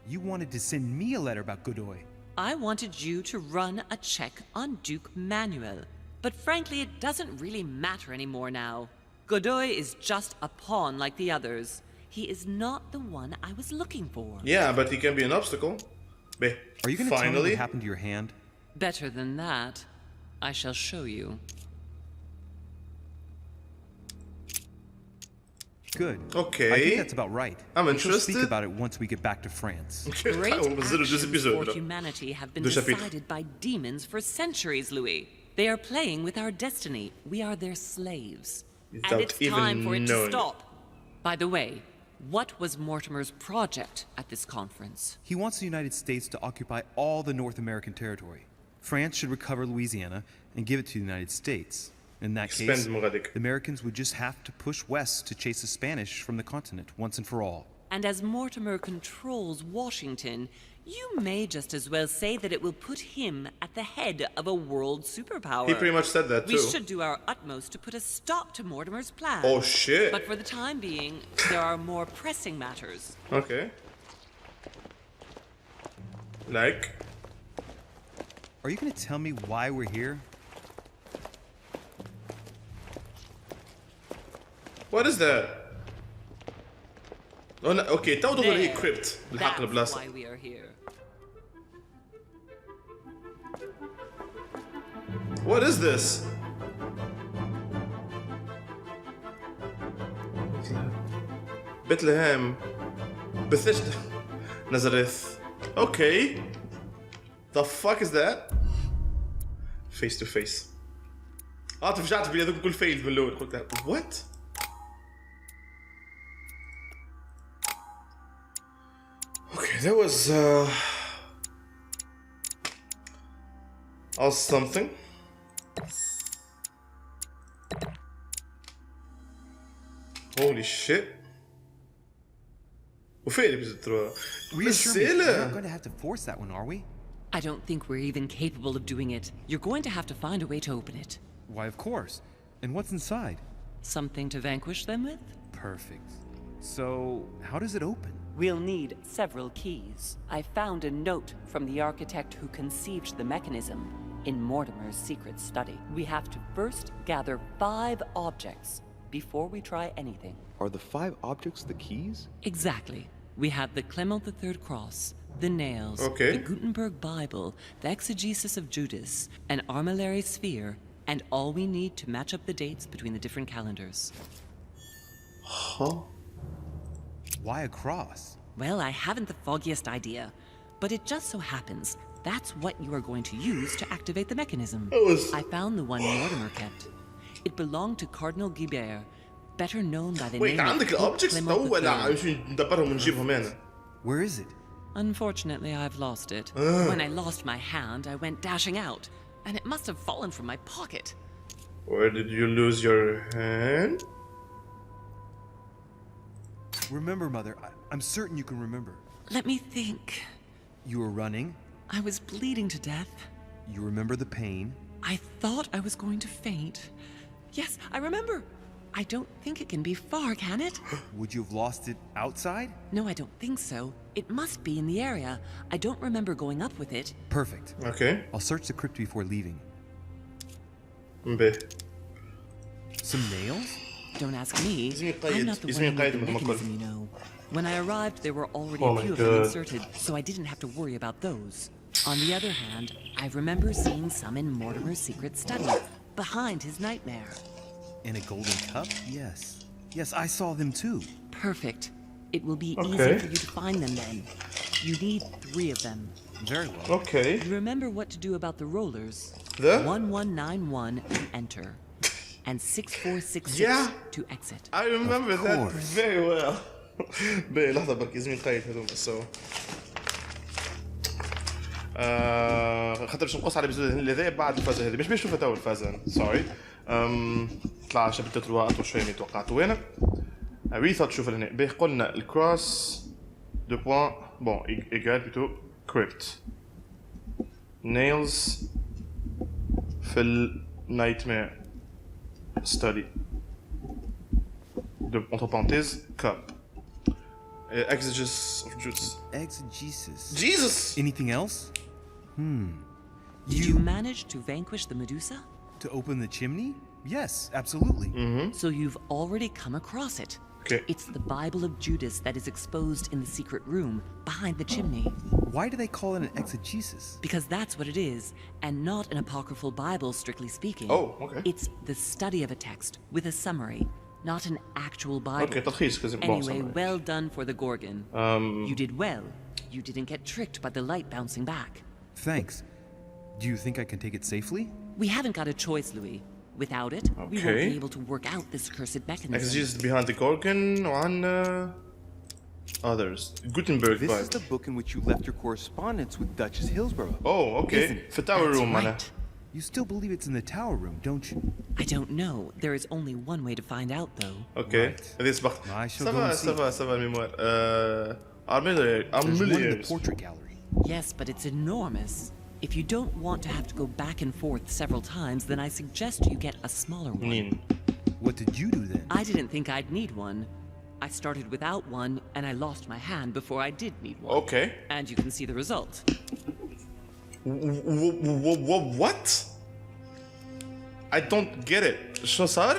Speaker 3: You wanted to send me a letter about Godoy.
Speaker 12: I wanted you to run a check on Duke Manuel. But frankly, it doesn't really matter anymore now. Godoy is just a pawn like the others. He is not the one I was looking for.
Speaker 1: Yeah, but he can be an obstacle.
Speaker 3: Are you going to tell me what happened to your hand?
Speaker 12: Better than that, I shall show you.
Speaker 3: Good.
Speaker 1: Okay.
Speaker 3: I think that's about right.
Speaker 1: I'm
Speaker 3: We shall
Speaker 1: interested.
Speaker 3: speak about it once we get back to France.
Speaker 12: Great actions for humanity have been decided by demons for centuries, Louis. They are playing with our destiny. We are their slaves. And it's time for it to stop. By the way, what was Mortimer's project at this conference?
Speaker 3: He wants the United States to occupy all the North American territory. France should recover Louisiana and give it to the United States. In that case, the Americans would just have to push west to chase the Spanish from the continent once and for all.
Speaker 12: And as Mortimer controls Washington, you may just as well say that it will put him at the head of a world superpower.
Speaker 1: He pretty much said that too.
Speaker 12: We should do our utmost to put a stop to Mortimer's plan.
Speaker 1: Oh shit.
Speaker 12: But for the time being, there are more pressing matters.
Speaker 1: Okay. Like?
Speaker 3: Are you going to tell me why we're here?
Speaker 1: What is that? Oh, no, okay, تو تقول هي crypt بالحق
Speaker 12: That's
Speaker 1: البلاصة.
Speaker 12: why we are here.
Speaker 1: What is this? Bethlehem. Bethesda. Nazareth. Okay. The fuck is that? Face to face. تفجعت بلي هذوك كل فيلد من الأول قلت what? Okay, that was something. Holy shit. وفين اللي بتتروى؟
Speaker 3: Reassure me, we're not going to have to force that one, are we?
Speaker 12: I don't think we're even capable of doing it. You're going to have to find a way to open it.
Speaker 3: Why, of course. And what's inside?
Speaker 12: Something to vanquish them with?
Speaker 3: Perfect. So, how does it open?
Speaker 12: We'll need several keys. I found a note from the architect who conceived the mechanism in Mortimer's secret study. We have to first gather 5 objects before we try anything.
Speaker 7: Are the 5 objects the keys?
Speaker 12: Exactly. We have the Clement III cross, the nails, the Gutenberg Bible, the exegesis of Judas, an armillary sphere, and all we need to match up the dates between the different calendars.
Speaker 1: Huh?
Speaker 3: Why a cross?
Speaker 12: Well, I haven't the foggiest idea, but it just so happens that's what you are going to use to activate the mechanism. I found the one Mortimer kept. It belonged to Cardinal Guibert, better known by the name of Pope Clement III.
Speaker 3: Where is it?
Speaker 12: Unfortunately, I've lost it. When I lost my hand, I went dashing out, and it must have fallen from my pocket.
Speaker 1: Where did you lose your hand?
Speaker 3: Remember, Mother. I'm certain you can remember.
Speaker 12: Let me think.
Speaker 3: You were running.
Speaker 12: I was bleeding to death.
Speaker 3: You remember the pain.
Speaker 12: I thought I was going to faint. Yes, I remember. I don't think it can be far, can it?
Speaker 3: Would you have lost it outside?
Speaker 12: No, I don't think so. It must be in the area. I don't remember going up with it.
Speaker 3: Perfect.
Speaker 1: Okay.
Speaker 3: I'll search the crypt before leaving.
Speaker 1: به.
Speaker 3: Some nails?
Speaker 12: Don't ask me. I'm not the one
Speaker 1: اسمي
Speaker 12: who made
Speaker 1: قايد
Speaker 12: the
Speaker 1: مثل ما قلت.
Speaker 12: mechanism, you know. When I arrived, there were already
Speaker 1: Oh
Speaker 12: a few
Speaker 1: my
Speaker 12: of them
Speaker 1: God.
Speaker 12: inserted, so I didn't have to worry about those. On the other hand, I remember seeing some in Mortimer's secret study, behind his nightmare.
Speaker 3: In a golden cup? Yes. Yes, I saw them too.
Speaker 12: Perfect. It will be
Speaker 1: Okay.
Speaker 12: easy for you to find them then. You need 3 of them.
Speaker 3: Very well.
Speaker 1: Okay.
Speaker 12: You remember what to do about the rollers.
Speaker 1: The?
Speaker 12: 1191 to enter, and 6466
Speaker 1: Yeah.
Speaker 12: to exit.
Speaker 1: I remember that very well. به لحظة بركي زميل قايد هذوم بس سوا. خاطر باش نقص على الابيزود هذا بعد الفازة هذه مش نشوفها تو الفازة سوري. طلع شابتر 3 اطول شوية من توقعته انا. وي ثوت شوف هنا به قلنا الكروس دو بوان بون ايجال بلوتو كريبت نيلز في النايتمير ستادي de entre parenthèses cup. Exegesis of Judas.
Speaker 3: Exegesis.
Speaker 1: Jesus!
Speaker 3: Anything else?
Speaker 12: Did you manage to vanquish the Medusa?
Speaker 3: To open the chimney? Yes, absolutely.
Speaker 12: So you've already come across it.
Speaker 1: Okay.
Speaker 12: It's the Bible of Judas that is exposed in the secret room behind the chimney.
Speaker 3: Why do they call it an exegesis?
Speaker 12: Because that's what it is, and not an apocryphal Bible, strictly speaking.
Speaker 1: Oh, okay.
Speaker 12: It's the study of a text with a summary, not an actual Bible.
Speaker 1: Okay, تلخيص because
Speaker 12: Anyway, well done for the Gorgon. You did well. You didn't get tricked by the light bouncing back.
Speaker 3: Thanks. Do you think I can take it safely?
Speaker 12: We haven't got a choice, Louis. Without it, we won't
Speaker 1: Okay.
Speaker 12: be able to work out this cursed mechanism.
Speaker 1: Exegesis behind the Gorgon and others. Gutenberg
Speaker 7: This is
Speaker 1: Bible.
Speaker 7: the book in which you left your correspondence with Duchess Hillsborough.
Speaker 1: Oh, okay. في tower
Speaker 12: That's
Speaker 1: room أنا.
Speaker 12: right.
Speaker 3: You still believe it's in the tower room, don't you?
Speaker 12: I don't know. There is only one way to find out, though.
Speaker 1: Okay.
Speaker 3: Right.
Speaker 1: هذه سبق.
Speaker 3: I shall
Speaker 1: Ça
Speaker 3: go
Speaker 1: va,
Speaker 3: and see.
Speaker 1: ça va الميموار. Armiliers.
Speaker 3: There's one in the portrait gallery.
Speaker 12: Yes, but it's enormous. If you don't want to have to go back and forth several times, then I suggest you get a smaller one.
Speaker 1: منين؟
Speaker 3: What did you do then?
Speaker 12: I didn't think I'd need one. I started without one, and I lost my hand before I did need one.
Speaker 1: Okay.
Speaker 12: And you can see the result.
Speaker 1: What? I don't get it. شو صار؟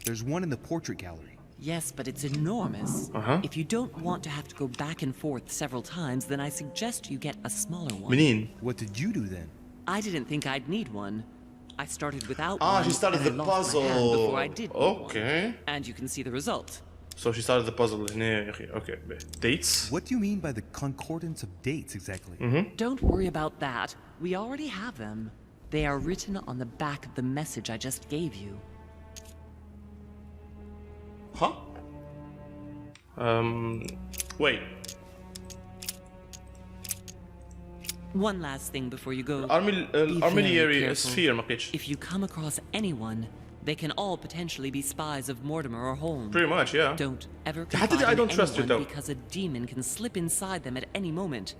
Speaker 3: There's one in the portrait gallery.
Speaker 12: Yes, but it's enormous.
Speaker 1: Uh-huh.
Speaker 12: If you don't want to have to go back and forth several times, then I suggest you get a smaller one.
Speaker 1: منين؟
Speaker 3: What did you do then?
Speaker 12: I didn't think I'd need one. I started without
Speaker 1: Ah,
Speaker 12: one.
Speaker 1: she started
Speaker 12: and I
Speaker 1: the
Speaker 12: lost my hand
Speaker 1: puzzle.
Speaker 12: before I did need
Speaker 1: Okay.
Speaker 12: one. And you can see the result.
Speaker 1: So she started the puzzle هنا يا أخي. Okay. Dates?
Speaker 3: What do you mean by the concordance of dates exactly?
Speaker 12: Don't worry about that. We already have them. They are written on the back of the message I just gave you.
Speaker 1: Huh? Wait.
Speaker 12: One last thing before you go. Be
Speaker 1: Armillary
Speaker 12: very careful.
Speaker 1: sphere ما لقيتش.
Speaker 12: If you come across anyone, they can all potentially be spies of Mortimer or Holmes.
Speaker 1: Pretty much, yeah.
Speaker 12: Don't ever
Speaker 1: حتى
Speaker 12: confide
Speaker 1: I don't
Speaker 12: in
Speaker 1: trust you,
Speaker 12: anyone
Speaker 1: though.
Speaker 12: because a demon can slip inside them at any moment.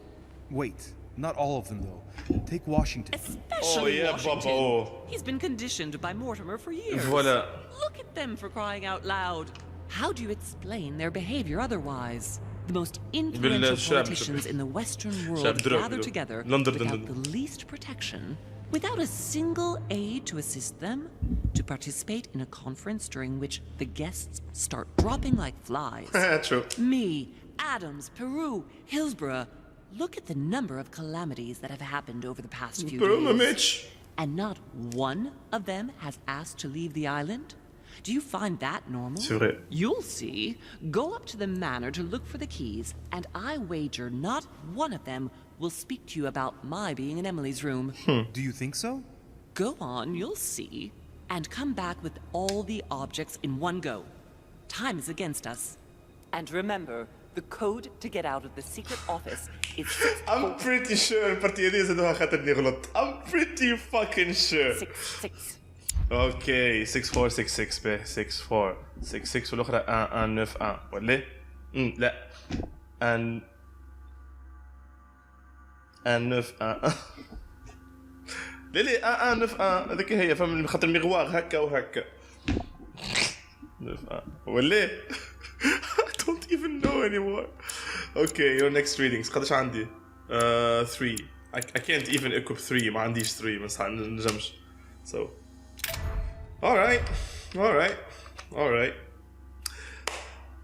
Speaker 3: Wait, not all of them though. Take Washington.
Speaker 12: Especially
Speaker 1: yeah,
Speaker 12: Washington.
Speaker 1: Bobo.
Speaker 12: He's been conditioned by Mortimer for years.
Speaker 1: Voilà.
Speaker 12: Look at them for crying out loud. How do you explain their behavior otherwise? The most influential
Speaker 1: بالشراب.
Speaker 12: politicians in the Western world
Speaker 1: شراب درب
Speaker 12: gather
Speaker 1: له.
Speaker 12: together
Speaker 1: لندن
Speaker 12: without
Speaker 1: دندن.
Speaker 12: the least protection, without a single aid to assist them, to participate in a conference during which the guests start dropping like flies.
Speaker 1: True.
Speaker 12: Me, Adams, Peru, Hillsborough. Look at the number of calamities that have happened over the past few
Speaker 1: Peru ما
Speaker 12: days.
Speaker 1: ماتش.
Speaker 12: And not one of them has asked to leave the island? Do you find that normal?
Speaker 1: C'est vrai.
Speaker 12: You'll see. Go up to the manor to look for the keys, and I wager not one of them will speak to you about my being in Emily's room.
Speaker 3: Do you think so?
Speaker 12: Go on, you'll see. And come back with all the objects in one go. Time is against us. And remember, the code to get out of the secret office is
Speaker 1: I'm pretty sure البارتي هذه زادوها خاطرني غلط. I'm pretty fucking sure.
Speaker 12: 666.
Speaker 1: اوكي 6466 به 6466 والاخرى 1191 ولا؟ لا 191 ليه 191 هذيك هي فهم خاطر المغوار هكا وهكا ولا I don't even know anymore. Okay, your next readings. قداش عندي؟ 3. I can't even equip 3. ما عنديش 3 بس نجمش. So. Alright.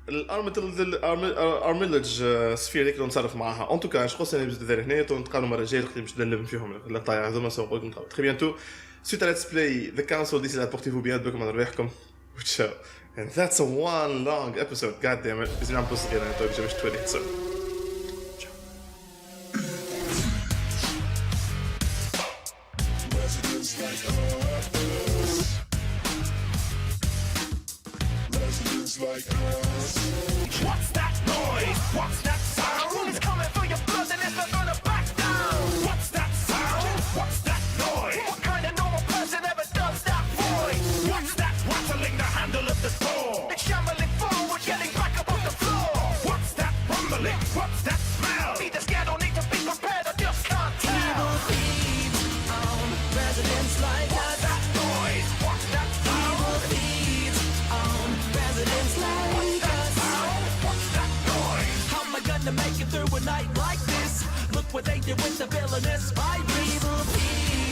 Speaker 1: الارميلج سفير هيك نتصرف معاها. ان توكا نشخص انا بزيد هنا نتقابلوا مره جايه اللي مش نلم فيهم لا طايع هذوما سو نقول لكم تري بيانتو suite à Let's Play The Council. D'ici là, portez-vous bien, بكم على رواحكم. Ciao. And that's a one long episode. God damn it. بس نعم بوست غير أنا توي بجمش تويلي. So.
Speaker 11: What's that noise? What's that sound? It's coming for your blood and it's not gonna back down. What's that sound? What's that noise? What kind of normal person ever does that voice? What's that rattling the handle of the door? It's shambling forward, getting back up off the floor. What's that rumbling? What's that smell? Either scared or need to be prepared, I just can't tell. Evil thieves on residents like us. That noise? What's that sound? Evil thieves on residents like us. To make it through a night like this. Look what they did with the villainous. My evil thieves.